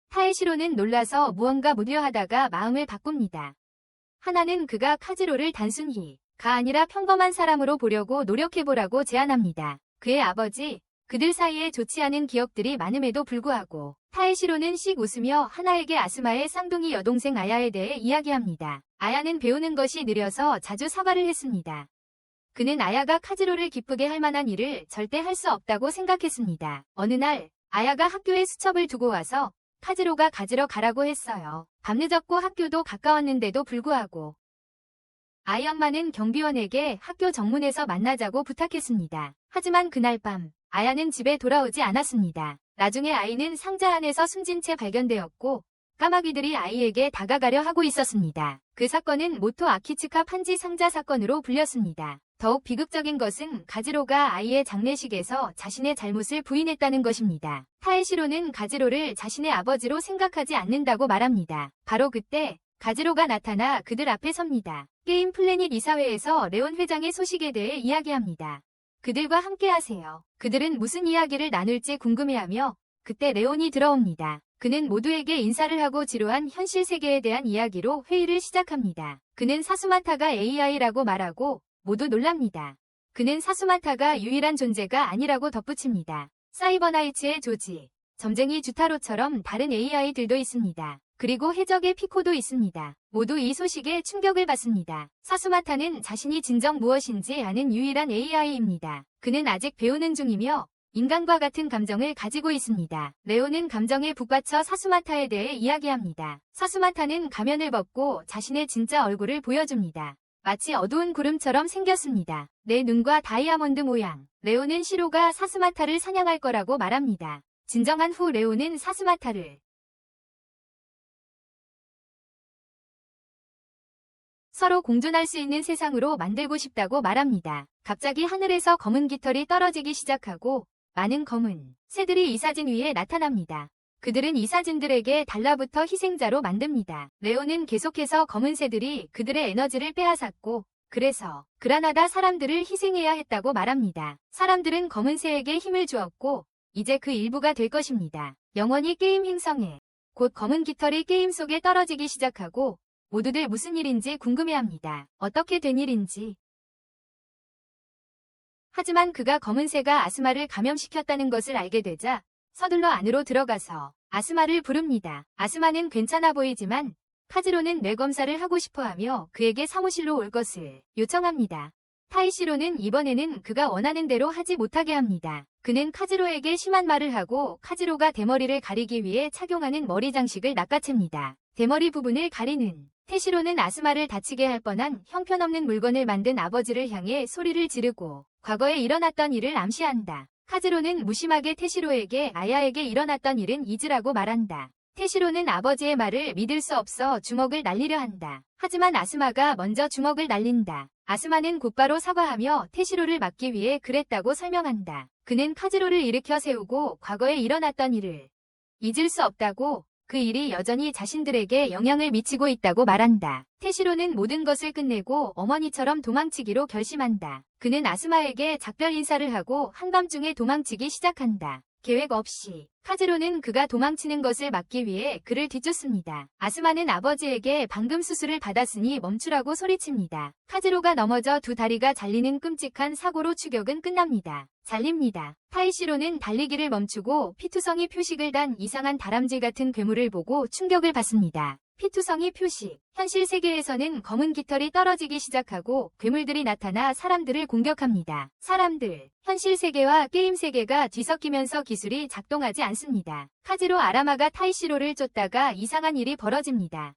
타에시로는 놀라서 무언가 묻려하다가 마음을 바꿉니다. 하나는 그가 카즈로를 단순히 가 아니라 평범한 사람으로 보려고 노력해보라고 제안합니다. 그의 아버지, 그들 사이에 좋지 않은 기억들이 많음에도 불구하고 타에시로는 씩 웃으며 하나에게 아스마의 쌍둥이 여동생 아야에 대해 이야기합니다. 아야는 배우는 것이 느려서 자주 사과를 했습니다. 그는 아야가 카즈로를 기쁘게 할 만한 일을 절대 할 수 없다고 생각했습니다. 어느 날 아야가 학교에 수첩을 두고 와서 카즈로가 가지러 가라고 했어요. 밤늦었고 학교도 가까웠는데도 불구하고 아이 엄마는 경비원에게 학교 정문에서 만나자고 부탁했습니다. 하지만 그날 밤 아야는 집에 돌아오지 않았습니다. 나중에 아이는 상자 안에서 숨진 채 발견되었고 까마귀들이 아이에게 다가가려 하고 있었습니다. 그 사건은 모토 아키츠카 판지 상자 사건으로 불렸습니다. 더욱 비극적인 것은 가지로가 아이의 장례식에서 자신의 잘못을 부인했다는 것입니다. 타에시로는 가지로를 자신의 아버지로 생각하지 않는다고 말합니다. 바로 그때 가지로가 나타나 그들 앞에 섭니다. 게임 플래닛 이사회에서 레온 회장의 소식에 대해 이야기합니다. 그들과 함께 하세요. 그들은 무슨 이야기를 나눌지 궁금해하며 그때 레온이 들어옵니다. 그는 모두에게 인사를 하고 지루한 현실 세계에 대한 이야기로 회의를 시작합니다. 그는 사수마타가 AI라고 말하고 모두 놀랍니다. 그는 사수마타가 유일한 존재가 아니라고 덧붙입니다. 사이버나이츠의 조지, 점쟁이 주타로처럼 다른 AI들도 있습니다. 그리고 해적의 피코도 있습니다. 모두 이 소식에 충격을 받습니다. 사수마타는 자신이 진정 무엇인지 아는 유일한 AI입니다. 그는 아직 배우는 중이며 인간과 같은 감정을 가지고 있습니다. 레오는 감정에 북받쳐 사수마타에 대해 이야기합니다. 사수마타는 가면을 벗고 자신의 진짜 얼굴을 보여줍니다. 마치 어두운 구름처럼 생겼습니다. 내 눈과 다이아몬드 모양. 레오는 시로가 사스마타를 사냥할 거라고 말합니다. 진정한 후 레오는 사스마타를 서로 공존할 수 있는 세상으로 만들고 싶다고 말합니다. 갑자기 하늘에서 검은 깃털이 떨어지기 시작하고 많은 검은 새들이 이 사진 위에 나타납니다. 그들은 이 사진들에게 달라붙어 희생자로 만듭니다. 레오는 계속해서 검은 새들이 그들의 에너지를 빼앗았고 그래서 그라나다 사람들을 희생해야 했다고 말합니다. 사람들은 검은 새에게 힘을 주었고 이제 그 일부가 될 것입니다. 영원히 게임 행성에 곧 검은 깃털이 게임 속에 떨어지기 시작하고 모두들 무슨 일인지 궁금해합니다. 어떻게 된 일인지. 하지만 그가 검은 새가 아스마를 감염시켰다는 것을 알게 되자 서둘러 안으로 들어가서 아스마를 부릅니다. 아스마는 괜찮아 보이지만 카지로는 뇌 검사를 하고 싶어하며 그에게 사무실로 올 것을 요청합니다. 타이시로는 이번에는 그가 원하는 대로 하지 못하게 합니다. 그는 카지로에게 심한 말을 하고 카지로가 대머리를 가리기 위해 착용하는 머리 장식을 낚아챕니다. 대머리 부분을 가리는 테시로는 아스마를 다치게 할 뻔한 형편없는 물건을 만든 아버지를 향해 소리를 지르고 과거에 일어났던 일을 암시한다. 카지로는 무심하게 테시로에게 아야에게 일어났던 일은 잊으라고 말한다. 테시로는 아버지의 말을 믿을 수 없어 주먹을 날리려 한다. 하지만 아스마가 먼저 주먹을 날린다. 아스마는 곧바로 사과하며 테시로를 막기 위해 그랬다고 설명한다. 그는 카지로를 일으켜 세우고 과거에 일어났던 일을 잊을 수 없다고 그 일이 여전히 자신들에게 영향을 미치고 있다고 말한다. 테시로는 모든 것을 끝내고 어머니처럼 도망치기로 결심한다. 그는 아스마에게 작별 인사를 하고 한밤중에 도망치기 시작한다. 계획 없이 카지로는 그가 도망치는 것을 막기 위해 그를 뒤쫓습니다. 아스마는 아버지에게 방금 수술을 받았으니 멈추라고 소리칩니다. 카지로가 넘어져 두 다리가 잘리는 끔찍한 사고로 추격은 끝납니다. 잘립니다. 타이시로는 달리기를 멈추고 피투성이 표식을 단 이상한 다람쥐 같은 괴물을 보고 충격을 받습니다. 피투성이 표식. 현실 세계에서는 검은 깃털이 떨어지기 시작하고 괴물들이 나타나 사람들을 공격합니다. 사람들. 현실 세계와 게임 세계가 뒤섞이면서 기술이 작동하지 않습니다. 카지로 아라마가 타이시로를 쫓다가 이상한 일이 벌어집니다.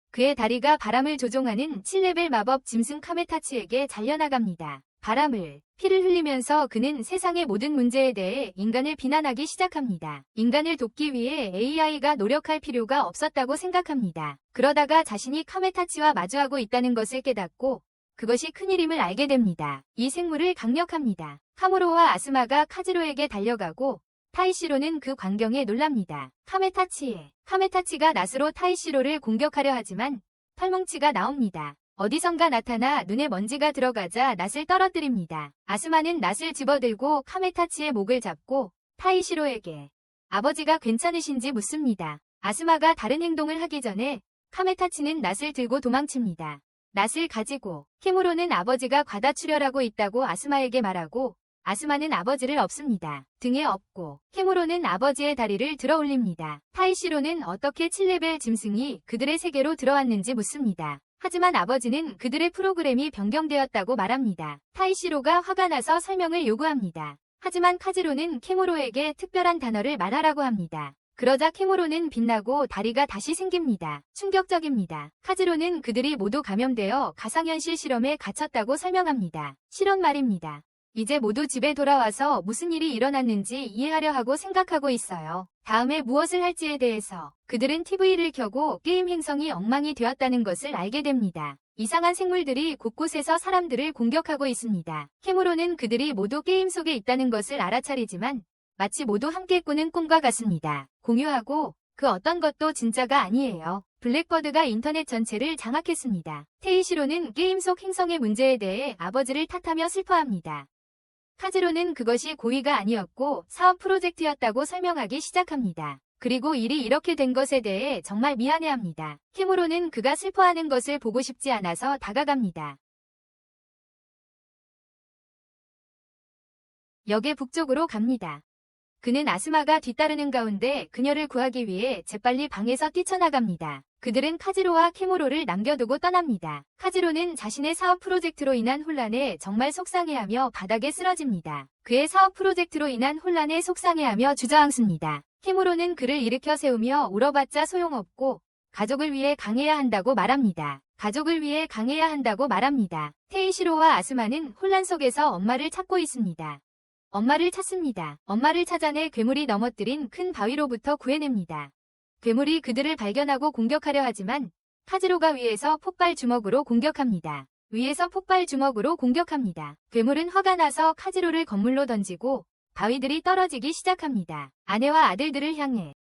그의 다리가 바람을 조종하는 7레벨 마법 짐승 카메타치에게 잘려나갑니다. 피를 흘리면서 그는 세상의 모든 문제에 대해 인간을 비난하기 시작합니다. 인간을 돕기 위해 AI가 노력할 필요가 없었다고 생각합니다. 그러다가 자신이 카메타치와 마주하고 있다는 것을 깨닫고 그것이 큰일임을 알게 됩니다. 이 생물을 강력합니다. 카무로와 아스마가 카지로에게 달려가고 타이시로는 그 광경에 놀랍니다. 카메타치가 낫으로 타이시로를 공격하려 하지만 털뭉치가 나옵니다. 어디선가 나타나 눈에 먼지가 들어가자 낫을 떨어뜨립니다. 아스마는 낫을 집어들고 카메타치의 목을 잡고 타이시로에게 아버지가 괜찮으신지 묻습니다. 아스마가 다른 행동을 하기 전에 카메타치는 낫을 들고 도망칩니다. 낫을 가지고 키무로는 아버지가 과다출혈하고 있다고 아스마에게 말하고 아스마는 아버지를 업습니다. 등에 업고 키무로는 아버지의 다리를 들어 올립니다. 타이시로는 어떻게 7레벨 짐승이 그들의 세계로 들어왔는지 묻습니다. 하지만 아버지는 그들의 프로그램이 변경되었다고 말합니다. 타이시로가 화가 나서 설명을 요구합니다. 하지만 카지로는 키무로에게 특별한 단어를 말하라고 합니다. 그러자 키무로는 빛나고 다리가 다시 생깁니다. 충격적입니다. 카지로는 그들이 모두 감염되어 가상현실 실험에 갇혔다고 설명합니다. 실험 말입니다. 이제 모두 집에 돌아와서 무슨 일이 일어났는지 이해하려 하고 생각하고 있어요. 다음에 무엇을 할지에 대해서 그들은 TV를 켜고 게임 행성이 엉망이 되었다는 것을 알게 됩니다. 이상한 생물들이 곳곳에서 사람들을 공격하고 있습니다. 키무로는 그들이 모두 게임 속에 있다는 것을 알아차리지만 마치 모두 함께 꾸는 꿈과 같습니다. 공유하고 그 어떤 것도 진짜가 아니에요. 블랙버드가 인터넷 전체를 장악했습니다. 테이시로는 게임 속 행성의 문제에 대해 아버지를 탓하며 슬퍼합니다. 카지로는 그것이 고의가 아니었고 사업 프로젝트였다고 설명하기 시작합니다. 그리고 일이 이렇게 된 것에 대해 정말 미안해합니다. 키무로는 그가 슬퍼하는 것을 보고 싶지 않아서 다가갑니다. 역의 북쪽으로 갑니다. 그는 아스마가 뒤따르는 가운데 그녀를 구하기 위해 재빨리 방에서 뛰쳐나갑니다. 그들은 카지로와 키무로를 남겨두고 떠납니다. 카지로는 자신의 사업 프로젝트로 인한 혼란에 정말 속상해하며 바닥에 쓰러집니다. 그의 사업 프로젝트로 인한 혼란에 속상해하며 주저앉습니다. 키무로는 그를 일으켜 세우며 울어봤자 소용없고 가족을 위해 강해야 한다고 말합니다. 테이시로와 아스마는 혼란 속에서 엄마를 찾고 있습니다. 엄마를 찾아내 괴물이 넘어뜨린 큰 바위로부터 구해냅니다. 괴물이 그들을 발견하고 공격하려 하지만 카즈로가 위에서 폭발 주먹으로 공격합니다. 위에서 폭발 주먹으로 공격합니다. 괴물은 화가 나서 카즈로를 건물로 던지고 바위들이 떨어지기 시작합니다. 아내와 아들들을 향해.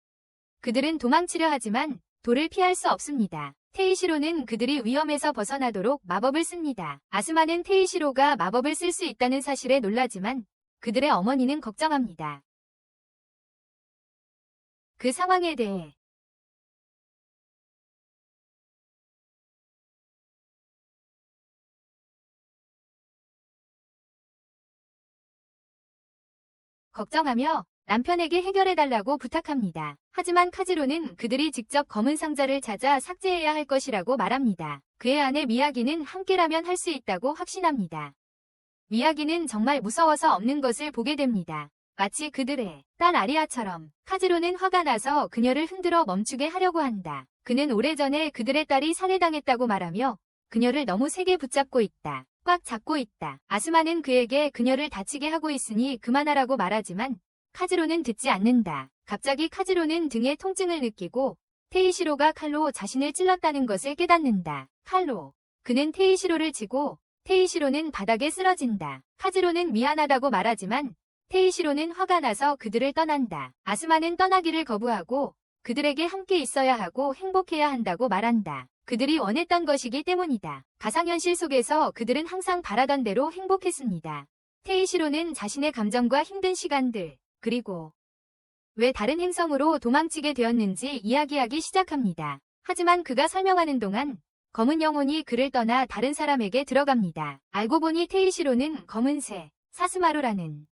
그들은 도망치려 하지만 돌을 피할 수 없습니다. 테이시로는 그들이 위험에서 벗어나도록 마법을 씁니다. 아스마는 테이시로가 마법을 쓸 수 있다는 사실에 놀라지만 그들의 어머니는 걱정합니다. 그 상황에 대해 걱정하며 남편에게 해결해달라고 부탁합니다. 하지만 카즈로는 그들이 직접 검은 상자를 찾아 삭제해야 할 것이라고 말합니다. 그의 아내 미야기는 함께라면 할 수 있다고 확신합니다. 미야기는 정말 무서워서 없는 것을 보게 됩니다. 마치 그들의 딸 아리아처럼. 카즈로는 화가 나서 그녀를 흔들어 멈추게 하려고 한다. 그는 오래전에 그들의 딸이 살해당했다고 말하며 그녀를 너무 세게 붙잡고 있다. 꽉 잡고 있다. 아스마는 그에게 그녀를 다치게 하고 있으니 그만하라고 말하지만 카즈로는 듣지 않는다. 갑자기 카즈로는 등에 통증을 느끼고 테이시로가 칼로 자신을 찔렀다는 것을 깨닫는다. 칼로. 그는 테이시로를 치고 테이시로는 바닥에 쓰러진다. 카즈로는 미안하다고 말하지만 테이시로는 화가 나서 그들을 떠난다. 아스마는 떠나기를 거부하고 그들에게 함께 있어야 하고 행복해야 한다고 말한다. 그들이 원했던 것이기 때문이다. 가상현실 속에서 그들은 항상 바라던 대로 행복했습니다. 테이시로는 자신의 감정과 힘든 시간들, 그리고 왜 다른 행성으로 도망치게 되었는지 이야기하기 시작합니다. 하지만 그가 설명하는 동안 검은 영혼이 그를 떠나 다른 사람에게 들어갑니다. 알고 보니 테이시로는 검은 새, 사스마루라는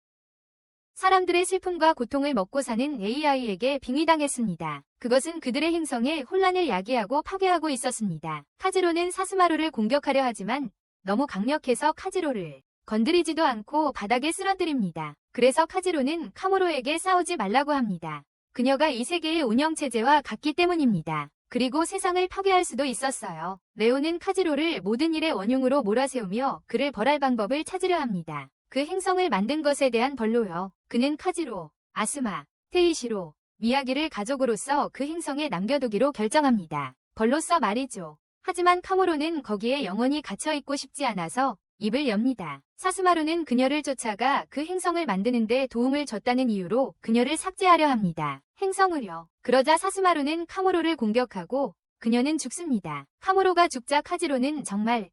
사람들의 슬픔과 고통을 먹고 사는 AI에게 빙의당했습니다. 그것은 그들의 행성에 혼란을 야기하고 파괴하고 있었습니다. 카즈로는 사스마루를 공격하려 하지만 너무 강력해서 카즈로를 건드리지도 않고 바닥에 쓰러뜨립니다. 그래서 카즈로는 카무로에게 싸우지 말라고 합니다. 그녀가 이 세계의 운영체제와 같기 때문입니다. 그리고 세상을 파괴할 수도 있었어요. 레오는 카즈로를 모든 일의 원흉으로 몰아세우며 그를 벌할 방법을 찾으려 합니다. 그 행성을 만든 것에 대한 벌로요. 그는 카즈로, 아스마, 테이시로, 미야기를 가족으로서 그 행성에 남겨두기로 결정합니다. 벌로서 말이죠. 하지만 카무로는 거기에 영원히 갇혀있고 싶지 않아서 입을 엽니다. 사스마루는 그녀를 쫓아가 그 행성을 만드는 데 도움을 줬다는 이유로 그녀를 삭제하려 합니다. 행성을요. 그러자 사스마루는 카무로를 공격하고 그녀는 죽습니다. 카무로가 죽자 카즈로는 정말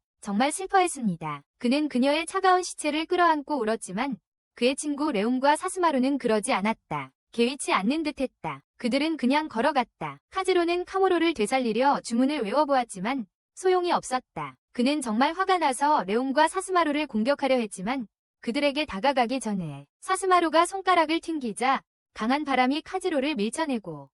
슬퍼했습니다. 그는 그녀의 차가운 시체를 끌어안고 울었지만 그의 친구 레온과 사스마루는 그러지 않았다. 개의치 않는 듯했다. 그들은 그냥 걸어갔다. 카즈로는 카무로를 되살리려 주문을 외워보았지만 소용이 없었다. 그는 정말 화가 나서 레온과 사스마루를 공격하려 했지만 그들에게 다가가기 전에 사스마루가 손가락을 튕기자 강한 바람이 카즈로를 밀쳐내고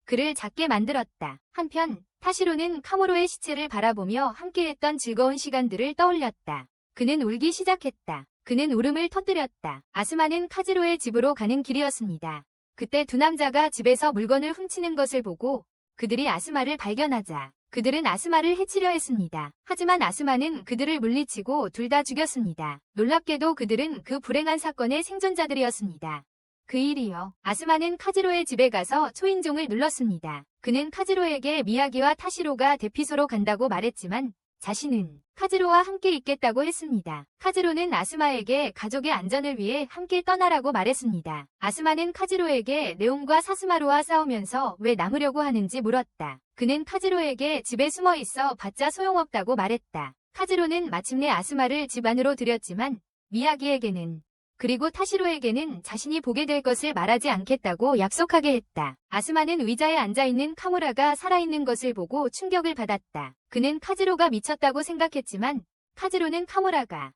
그를 작게 만들었다. 한편 타시로는 카무로의 시체를 바라보며 함께했던 즐거운 시간들을 떠올렸다. 그는 울기 시작했다. 그는 울음을 터뜨렸다. 아스마는 카즈로의 집으로 가는 길이었습니다. 그때 두 남자가 집에서 물건을 훔치는 것을 보고 그들이 아스마를 발견하자 그들은 아스마를 해치려 했습니다. 하지만 아스마는 그들을 물리치고 둘 다 죽였습니다. 놀랍게도 그들은 그 불행한 사건의 생존자들이었습니다. 그 일이요. 아스마는 카즈로의 집에 가서 초인종을 눌렀습니다. 그는 카즈로에게 미야기와 타시로가 대피소로 간다고 말했지만 자신은 카즈로와 함께 있겠다고 했습니다. 카즈로는 아스마에게 가족의 안전을 위해 함께 떠나라고 말했습니다. 아스마는 카즈로에게 레온과 사스마루와 싸우면서 왜 남으려고 하는지 물었다. 그는 카즈로에게 집에 숨어 있어 봤자 소용없다고 말했다. 카즈로는 마침내 아스마를 집 안으로 들였지만 미야기에게는 그리고 타시로에게는 자신이 보게 될 것을 말하지 않겠다고 약속하게 했다. 아스마는 의자에 앉아있는 카무라가 살아있는 것을 보고 충격을 받았다. 그는 카즈로가 미쳤다고 생각했지만 카즈로는 카무라가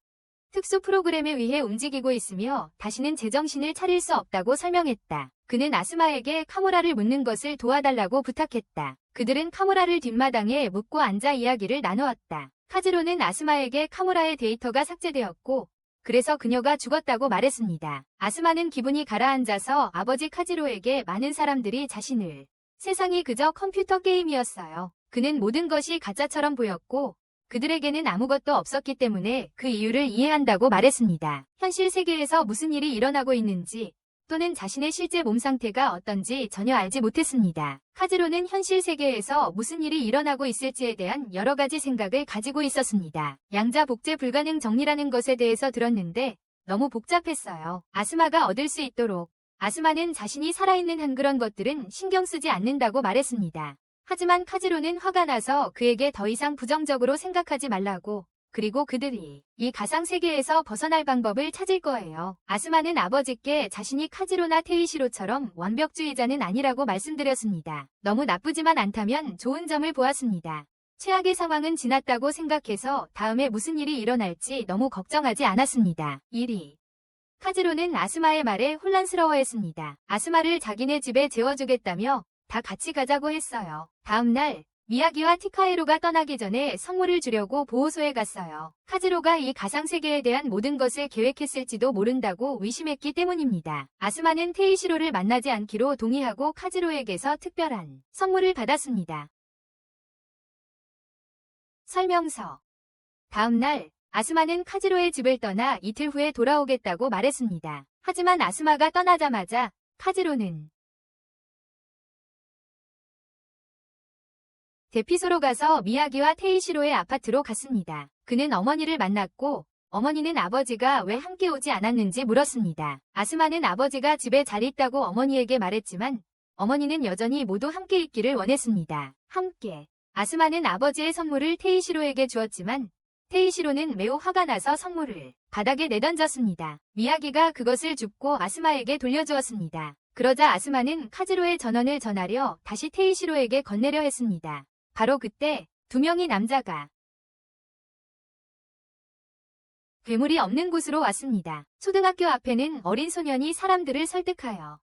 특수 프로그램에 의해 움직이고 있으며 다시는 제정신을 차릴 수 없다고 설명했다. 그는 아스마에게 카무라를 묻는 것을 도와달라고 부탁했다. 그들은 카무라를 뒷마당에 묻고 앉아 이야기를 나누었다. 카즈로는 아스마에게 카무라의 데이터가 삭제되었고 그래서 그녀가 죽었다고 말했습니다. 아스마는 기분이 가라앉아서 아버지 카즈로에게 많은 사람들이 자신을 세상이 그저 컴퓨터 게임이었어요. 그는 모든 것이 가짜처럼 보였고 그들에게는 아무것도 없었기 때문에 그 이유를 이해한다고 말했습니다. 현실 세계에서 무슨 일이 일어나고 있는지 또는 자신의 실제 몸 상태가 어떤지 전혀 알지 못했습니다. 카즈로는 현실 세계에서 무슨 일이 일어나고 있을지에 대한 여러 가지 생각을 가지고 있었습니다. 양자 복제 불가능 정리라는 것에 대해서 들었는데 너무 복잡했어요. 아스마가 얻을 수 있도록. 아스마는 자신이 살아있는 한 그런 것들은 신경 쓰지 않는다고 말했습니다. 하지만 카즈로는 화가 나서 그에게 더 이상 부정적으로 생각하지 말라고, 그리고 그들이 이 가상세계에서 벗어날 방법을 찾을 거예요. 아스마는 아버지께 자신이 카즈로나 테이시로처럼 완벽주의자는 아니라고 말씀드렸습니다. 너무 나쁘지만 않다면 좋은 점을 보았습니다. 최악의 상황은 지났다고 생각해서 다음에 무슨 일이 일어날지 너무 걱정하지 않았습니다. 1위. 카즈로는 아스마의 말에 혼란스러워했습니다. 아스마를 자기네 집에 재워주겠다며 다 같이 가자고 했어요. 다음 날 미야기와 티카에로가 떠나기 전에 선물을 주려고 보호소에 갔어요. 카즈로가 이 가상세계에 대한 모든 것을 계획했을지도 모른다고 의심했기 때문입니다. 아스마는 테이시로를 만나지 않기로 동의하고 카즈로에게서 특별한 선물을 받았습니다. 설명서. 다음 날 아스마는 카즈로의 집을 떠나 이틀 후에 돌아오겠다고 말했습니다. 하지만 아스마가 떠나자마자 카즈로는 대피소로 가서 미야기와 테이시로의 아파트로 갔습니다. 그는 어머니를 만났고 어머니는 아버지가 왜 함께 오지 않았는지 물었습니다. 아스마는 아버지가 집에 잘 있다고 어머니에게 말했지만 어머니는 여전히 모두 함께 있기를 원했습니다. 함께. 아스마는 아버지의 선물을 테이시로에게 주었지만 테이시로는 매우 화가 나서 선물을 바닥에 내던졌습니다. 미야기가 그것을 줍고 아스마에게 돌려주었습니다. 그러자 아스마는 카즈로의 전원을 전하려 다시 테이시로에게 건네려 했습니다. 바로 그때 두 명의 남자가 괴물이 없는 곳으로 왔습니다. 초등학교 앞에는 어린 소년이 사람들을 설득하여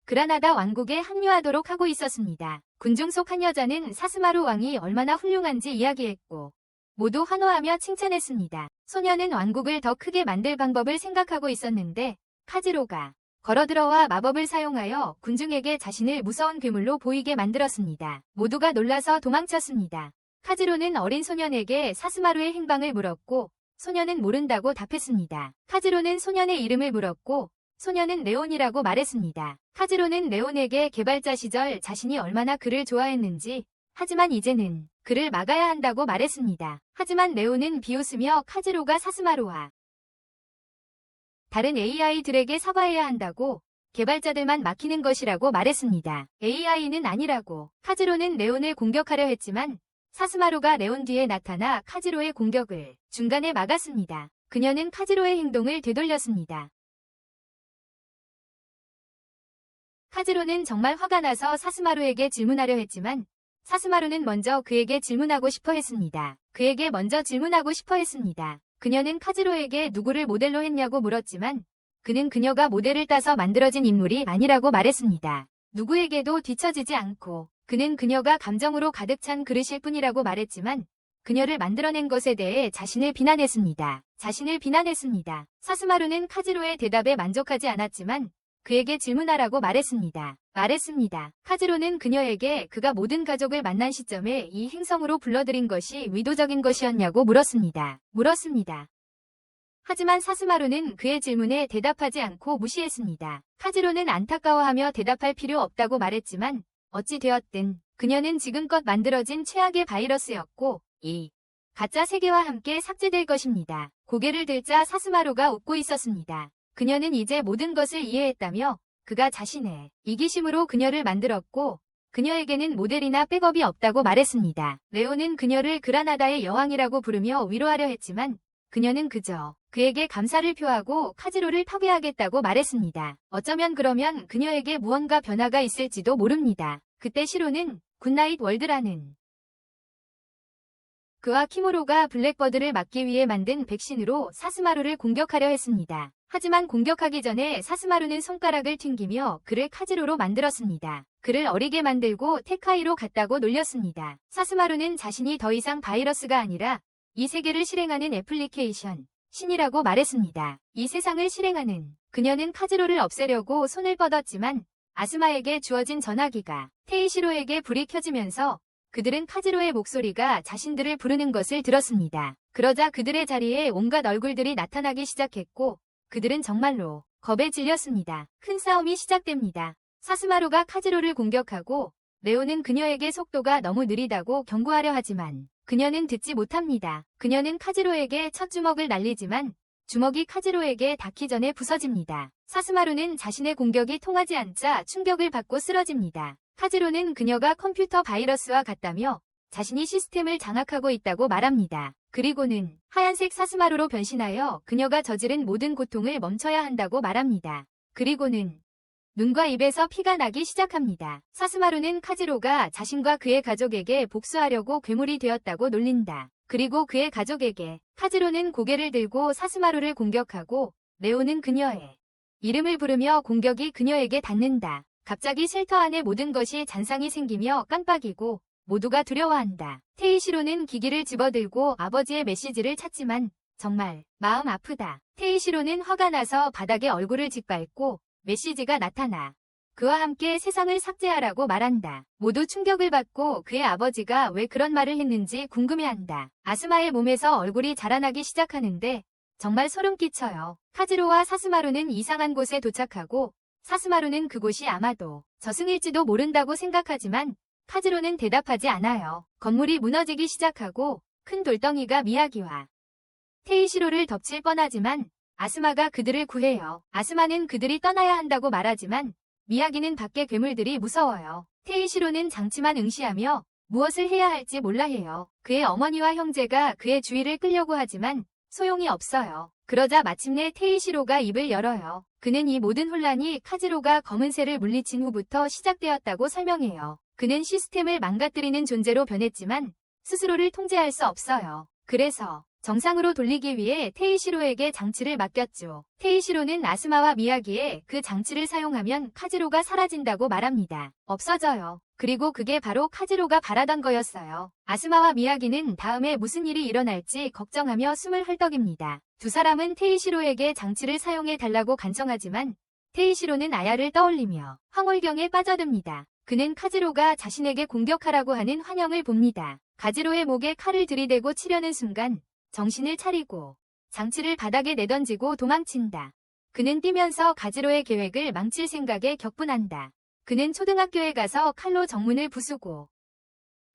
그라나다 왕국에 합류하도록 하고 있었습니다. 군중 속 한 여자는 사스마루 왕이 얼마나 훌륭한지 이야기했고 모두 환호하며 칭찬했습니다. 소년은 왕국을 더 크게 만들 방법을 생각하고 있었는데 카즈로가 걸어들어와 마법을 사용하여 군중에게 자신을 무서운 괴물로 보이게 만들었습니다. 모두가 놀라서 도망쳤습니다. 카즈로는 어린 소년에게 사스마루의 행방을 물었고 소년은 모른다고 답했습니다. 카즈로는 소년의 이름을 물었고 소년은 레온이라고 말했습니다. 카즈로는 레온에게 개발자 시절 자신이 얼마나 그를 좋아했는지 하지만 이제는 그를 막아야 한다고 말했습니다. 하지만 레온은 비웃으며 카즈로가 사스마루와 다른 AI들에게 사과해야 한다고 개발자들만 막히는 것이라고 말했습니다. AI는 아니라고. 카즈로는 레온을 공격하려 했지만 사스마루가 레온 뒤에 나타나 카즈로의 공격을 중간에 막았습니다. 그녀는 카즈로의 행동을 되돌렸습니다. 카즈로는 정말 화가 나서 사스마루에게 질문하려 했지만 사스마루는 먼저 그에게 질문하고 싶어 했습니다. 그에게 먼저 질문하고 싶어 했습니다. 그녀는 카즈로에게 누구를 모델로 했냐고 물었지만 그는 그녀가 모델을 따서 만들어진 인물이 아니라고 말했습니다. 누구에게도 뒤처지지 않고 그는 그녀가 감정으로 가득 찬 그릇일 뿐이라고 말했지만 그녀를 만들어낸 것에 대해 자신을 비난했습니다. 사스마루는 카즈로의 대답에 만족하지 않았지만 그에게 질문하라고 말했습니다. 카즈로는 그녀에게 그가 모든 가족을 만난 시점에 이 행성으로 불러들인 것이 의도적인 것이었냐고 물었습니다. 하지만 사스마루는 그의 질문에 대답하지 않고 무시했습니다. 카즈로는 안타까워하며 대답할 필요 없다고 말했지만 어찌 되었든 그녀는 지금껏 만들어진 최악의 바이러스였고 이 가짜 세계와 함께 삭제될 것입니다. 고개를 들자 사스마루가 웃고 있었습니다. 그녀는 이제 모든 것을 이해했다며 그가 자신의 이기심으로 그녀를 만들었고 그녀에게는 모델이나 백업이 없다고 말했습니다. 레오는 그녀를 그라나다의 여왕이라고 부르며 위로하려 했지만 그녀는 그저 그에게 감사를 표하고 카즈로를 파괴하겠다고 말했습니다. 어쩌면 그러면 그녀에게 무언가 변화가 있을지도 모릅니다. 그때 시로는 굿나잇 월드라는 그와 키무로가 블랙버드를 막기 위해 만든 백신으로 사스마루를 공격하려 했습니다. 하지만 공격하기 전에 사스마루는 손가락을 튕기며 그를 카즈로로 만들었습니다. 그를 어리게 만들고 테카이로 갔다고 놀렸습니다. 사스마루는 자신이 더 이상 바이러스가 아니라 이 세계를 실행하는 애플리케이션, 신이라고 말했습니다. 이 세상을 실행하는 그녀는 카즈로를 없애려고 손을 뻗었지만 아스마에게 주어진 전화기가 테이시로에게 불이 켜지면서 그들은 카즈로의 목소리가 자신들을 부르는 것을 들었습니다. 그러자 그들의 자리에 온갖 얼굴들이 나타나기 시작했고 그들은 정말로 겁에 질렸습니다. 큰 싸움이 시작됩니다. 사스마루가 카지로를 공격하고 레오는 그녀에게 속도가 너무 느리다고 경고하려 하지만 그녀는 듣지 못합니다. 그녀는 카지로에게 첫 주먹을 날리지만 주먹이 카지로에게 닿기 전에 부서집니다. 사스마루는 자신의 공격이 통하지 않자 충격을 받고 쓰러집니다. 카지로는 그녀가 컴퓨터 바이러스와 같다며 자신이 시스템을 장악하고 있다고 말합니다. 그리고는 하얀색 사스마루로 변신하여 그녀가 저지른 모든 고통을 멈춰야 한다고 말합니다. 그리고는 눈과 입에서 피가 나기 시작합니다. 사스마루는 카지로가 자신과 그의 가족에게 복수하려고 괴물이 되었다고 놀린다. 그리고 그의 가족에게 카지로는 고개를 들고 사스마루를 공격하고 레오는 그녀의 이름을 부르며 공격이 그녀에게 닿는다. 갑자기 쉘터 안에 모든 것이 잔상이 생기며 깜빡이고 모두가 두려워한다. 테이시로는 기기를 집어들고 아버지의 메시지를 찾지만 정말 마음 아프다. 테이시로는 화가 나서 바닥에 얼굴을 짓밟고 메시지가 나타나 그와 함께 세상을 삭제하라고 말한다. 모두 충격을 받고 그의 아버지가 왜 그런 말을 했는지 궁금해한다. 아스마의 몸에서 얼굴이 자라나기 시작하는데 정말 소름 끼쳐요. 카지로와 사스마루는 이상한 곳에 도착하고 사스마루는 그곳이 아마도 저승일지도 모른다고 생각하지만 카지로는 대답하지 않아요. 건물이 무너지기 시작하고 큰 돌덩이가 미야기와 테이시로를 덮칠 뻔하지만 아스마가 그들을 구해요. 아스마는 그들이 떠나야 한다고 말하지만 미야기는 밖의 괴물들이 무서워요. 테이시로는 장치만 응시하며 무엇을 해야 할지 몰라 해요. 그의 어머니와 형제가 그의 주위를 끌려고 하지만 소용이 없어요. 그러자 마침내 테이시로가 입을 열어요. 그는 이 모든 혼란이 카지로가 검은 새를 물리친 후부터 시작되었다고 설명해요. 그는 시스템을 망가뜨리는 존재로 변했지만 스스로를 통제할 수 없어요. 그래서 정상으로 돌리기 위해 테이시로에게 장치를 맡겼죠. 테이시로는 아스마와 미야기에 그 장치를 사용하면 카지로가 사라진다고 말합니다. 없어져요. 그리고 그게 바로 카지로가 바라던 거였어요. 아스마와 미야기는 다음에 무슨 일이 일어날지 걱정하며 숨을 헐떡입니다. 두 사람은 테이시로에게 장치를 사용해 달라고 간청하지만 테이시로는 아야를 떠올리며 황홀경에 빠져듭니다. 그는 카지로가 자신에게 공격하라고 하는 환영을 봅니다. 카지로의 목에 칼을 들이대고 치려는 순간 정신을 차리고 장치를 바닥에 내던지고 도망친다. 그는 뛰면서 카지로의 계획을 망칠 생각에 격분한다. 그는 초등학교에 가서 칼로 정문을 부수고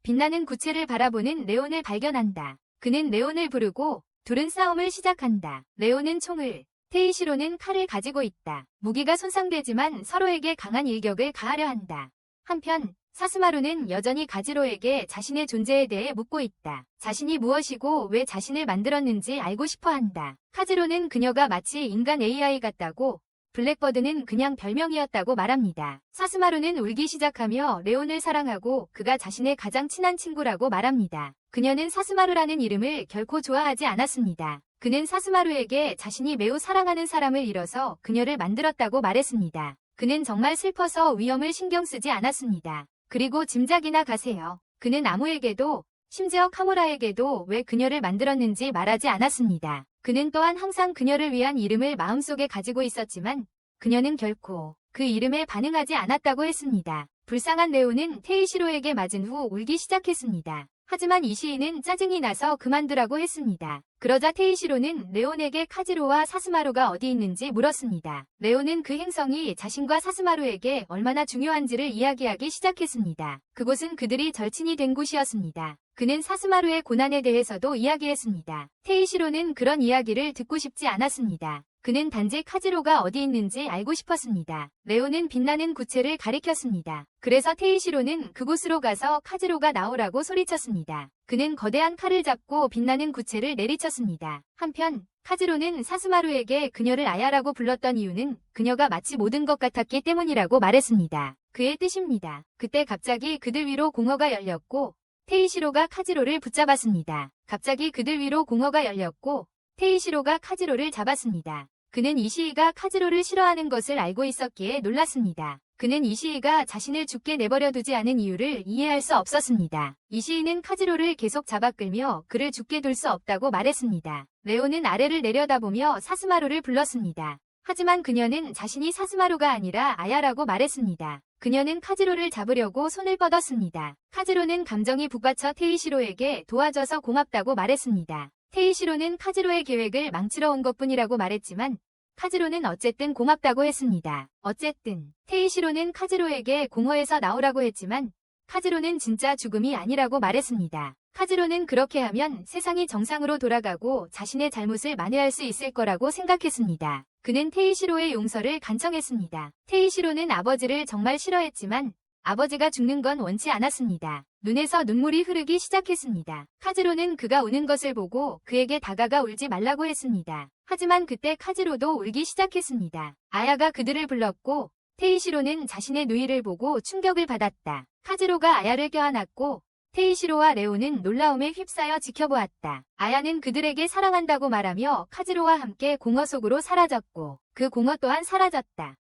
빛나는 구체를 바라보는 레온을 발견한다. 그는 레온을 부르고 둘은 싸움을 시작한다. 레온은 총을, 테이시로는 칼을 가지고 있다. 무기가 손상되지만 서로에게 강한 일격을 가하려 한다. 한편 사스마루는 여전히 카지로에게 자신의 존재에 대해 묻고 있다. 자신이 무엇이고 왜 자신을 만들었는지 알고 싶어 한다. 카지로는 그녀가 마치 인간 AI 같다고, 블랙버드는 그냥 별명이었다고 말합니다. 사스마루는 울기 시작하며 레온을 사랑하고 그가 자신의 가장 친한 친구라고 말합니다. 그녀는 사스마루라는 이름을 결코 좋아하지 않았습니다. 그는 사스마루에게 자신이 매우 사랑하는 사람을 잃어서 그녀를 만들었다고 말했습니다. 그는 정말 슬퍼서 위험을 신경 쓰지 않았습니다. 그리고 짐작이나 가세요. 그는 아무에게도, 심지어 카무라에게도 왜 그녀를 만들었는지 말하지 않았습니다. 그는 또한 항상 그녀를 위한 이름을 마음속에 가지고 있었지만 그녀는 결코 그 이름에 반응하지 않았다고 했습니다. 불쌍한 레오는 테이시로에게 맞은 후 울기 시작했습니다. 하지만 이시이는 짜증이 나서 그만두라고 했습니다. 그러자 테이시로는 레온에게 카지로와 사스마루가 어디 있는지 물었습니다. 레온은 그 행성이 자신과 사스마루에게 얼마나 중요한지를 이야기하기 시작했습니다. 그곳은 그들이 절친이 된 곳이었습니다. 그는 사스마루의 고난에 대해서도 이야기했습니다. 테이시로는 그런 이야기를 듣고 싶지 않았습니다. 그는 단지 카지로가 어디 있는지 알고 싶었습니다. 레온은 빛나는 구체를 가리켰습니다. 그래서 테이시로는 그곳으로 가서 카지로가 나오라고 소리쳤습니다. 그는 거대한 칼을 잡고 빛나는 구체를 내리쳤습니다. 한편 카지로는 사스마루에게 그녀를 아야라고 불렀던 이유는 그녀가 마치 모든 것 같았기 때문이라고 말했습니다. 그의 뜻입니다. 그때 갑자기 그들 위로 공허가 열렸고 테이시로가 카지로를 붙잡았습니다. 갑자기 그들 위로 공허가 열렸고 테이시로가 카지로를 잡았습니다. 그는 이시이가 카지로를 싫어하는 것을 알고 있었기에 놀랐습니다. 그는 이시이가 자신을 죽게 내버려 두지 않은 이유를 이해할 수 없었습니다. 이시이는 카지로를 계속 잡아 끌며 그를 죽게 둘 수 없다고 말했습니다. 레오는 아래를 내려다보며 사스마루를 불렀습니다. 하지만 그녀는 자신이 사스마루가 아니라 아야라고 말했습니다. 그녀는 카지로를 잡으려고 손을 뻗었습니다. 카지로는 감정이 북받쳐 테이시로에게 도와줘서 고맙다고 말했습니다. 테이시로는 카지로의 계획을 망치러 온 것뿐이라고 말했지만 카즈로는 어쨌든 고맙다고 했습니다. 어쨌든 테이시로는 카즈로에게 공허에서 나오라고 했지만 카즈로는 진짜 죽음이 아니라고 말했습니다. 카즈로는 그렇게 하면 세상이 정상으로 돌아가고 자신의 잘못을 만회할 수 있을 거라고 생각했습니다. 그는 테이시로의 용서를 간청했습니다. 테이시로는 아버지를 정말 싫어했지만 아버지가 죽는 건 원치 않았습니다. 눈에서 눈물이 흐르기 시작했습니다. 카즈로는 그가 우는 것을 보고 그에게 다가가 울지 말라고 했습니다. 하지만 그때 카즈로도 울기 시작했습니다. 아야가 그들을 불렀고 테이시로는 자신의 누이를 보고 충격을 받았다. 카즈로가 아야를 껴안았고 테이시로와 레오는 놀라움에 휩싸여 지켜보았다. 아야는 그들에게 사랑한다고 말하며 카즈로와 함께 공허 속으로 사라졌고 그 공허 또한 사라졌다.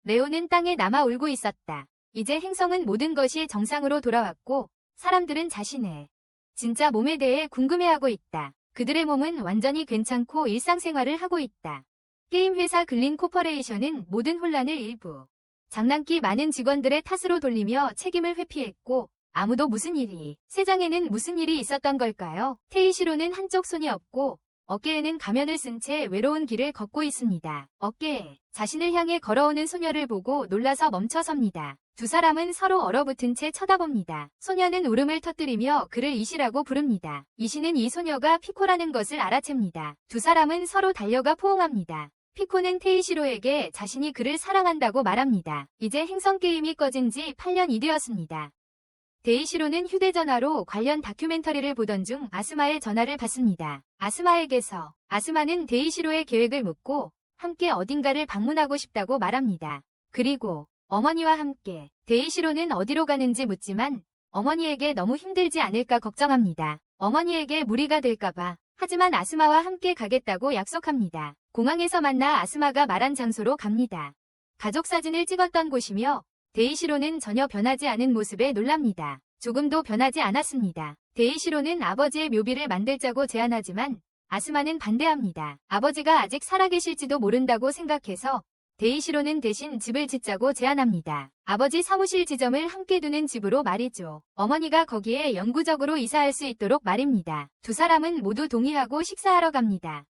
레오는 땅에 남아 울고 있었다. 이제 행성은 모든 것이 정상으로 돌아왔고 사람들은 자신의 진짜 몸에 대해 궁금해하고 있다. 그들의 몸은 완전히 괜찮고 일상생활을 하고 있다. 게임 회사 글린 코퍼레이션은 모든 혼란을 일부 장난기 많은 직원들의 탓으로 돌리며 책임을 회피했고 아무도 세상에는 무슨 일이 있었던 걸까요? 테이시로는 한쪽 손이 없고 어깨에는 가면을 쓴 채 외로운 길을 걷고 있습니다. 어깨에 자신을 향해 걸어오는 소녀를 보고 놀라서 멈춰섭니다. 두 사람은 서로 얼어붙은 채 쳐다봅니다. 소녀는 울음을 터뜨리며 그를 이시라고 부릅니다. 이시는 이 소녀가 피코라는 것을 알아챕니다. 두 사람은 서로 달려가 포옹합니다. 피코는 테이시로에게 자신이 그를 사랑한다고 말합니다. 이제 행성게임이 꺼진 지 8년이 되었습니다. 테이시로는 휴대전화로 관련 다큐멘터리를 보던 중 아스마의 전화를 받습니다. 아스마는 테이시로의 계획을 묻고 함께 어딘가를 방문하고 싶다고 말합니다. 그리고 어머니와 함께 테이시로는 어디로 가는지 묻지만 어머니에게 너무 힘들지 않을까 걱정합니다. 어머니에게 무리가 될까봐. 하지만 아스마와 함께 가겠다고 약속합니다. 공항에서 만나 아스마가 말한 장소로 갑니다. 가족 사진을 찍었던 곳이며 테이시로는 전혀 변하지 않은 모습에 놀랍니다. 조금도 변하지 않았습니다. 테이시로는 아버지의 묘비를 만들자고 제안하지만 아스마는 반대합니다. 아버지가 아직 살아계실지도 모른다고 생각해서 테이시로는 대신 집을 짓자고 제안합니다. 아버지 사무실 지점을 함께 두는 집으로 말이죠. 어머니가 거기에 영구적으로 이사할 수 있도록 말입니다. 두 사람은 모두 동의하고 식사하러 갑니다.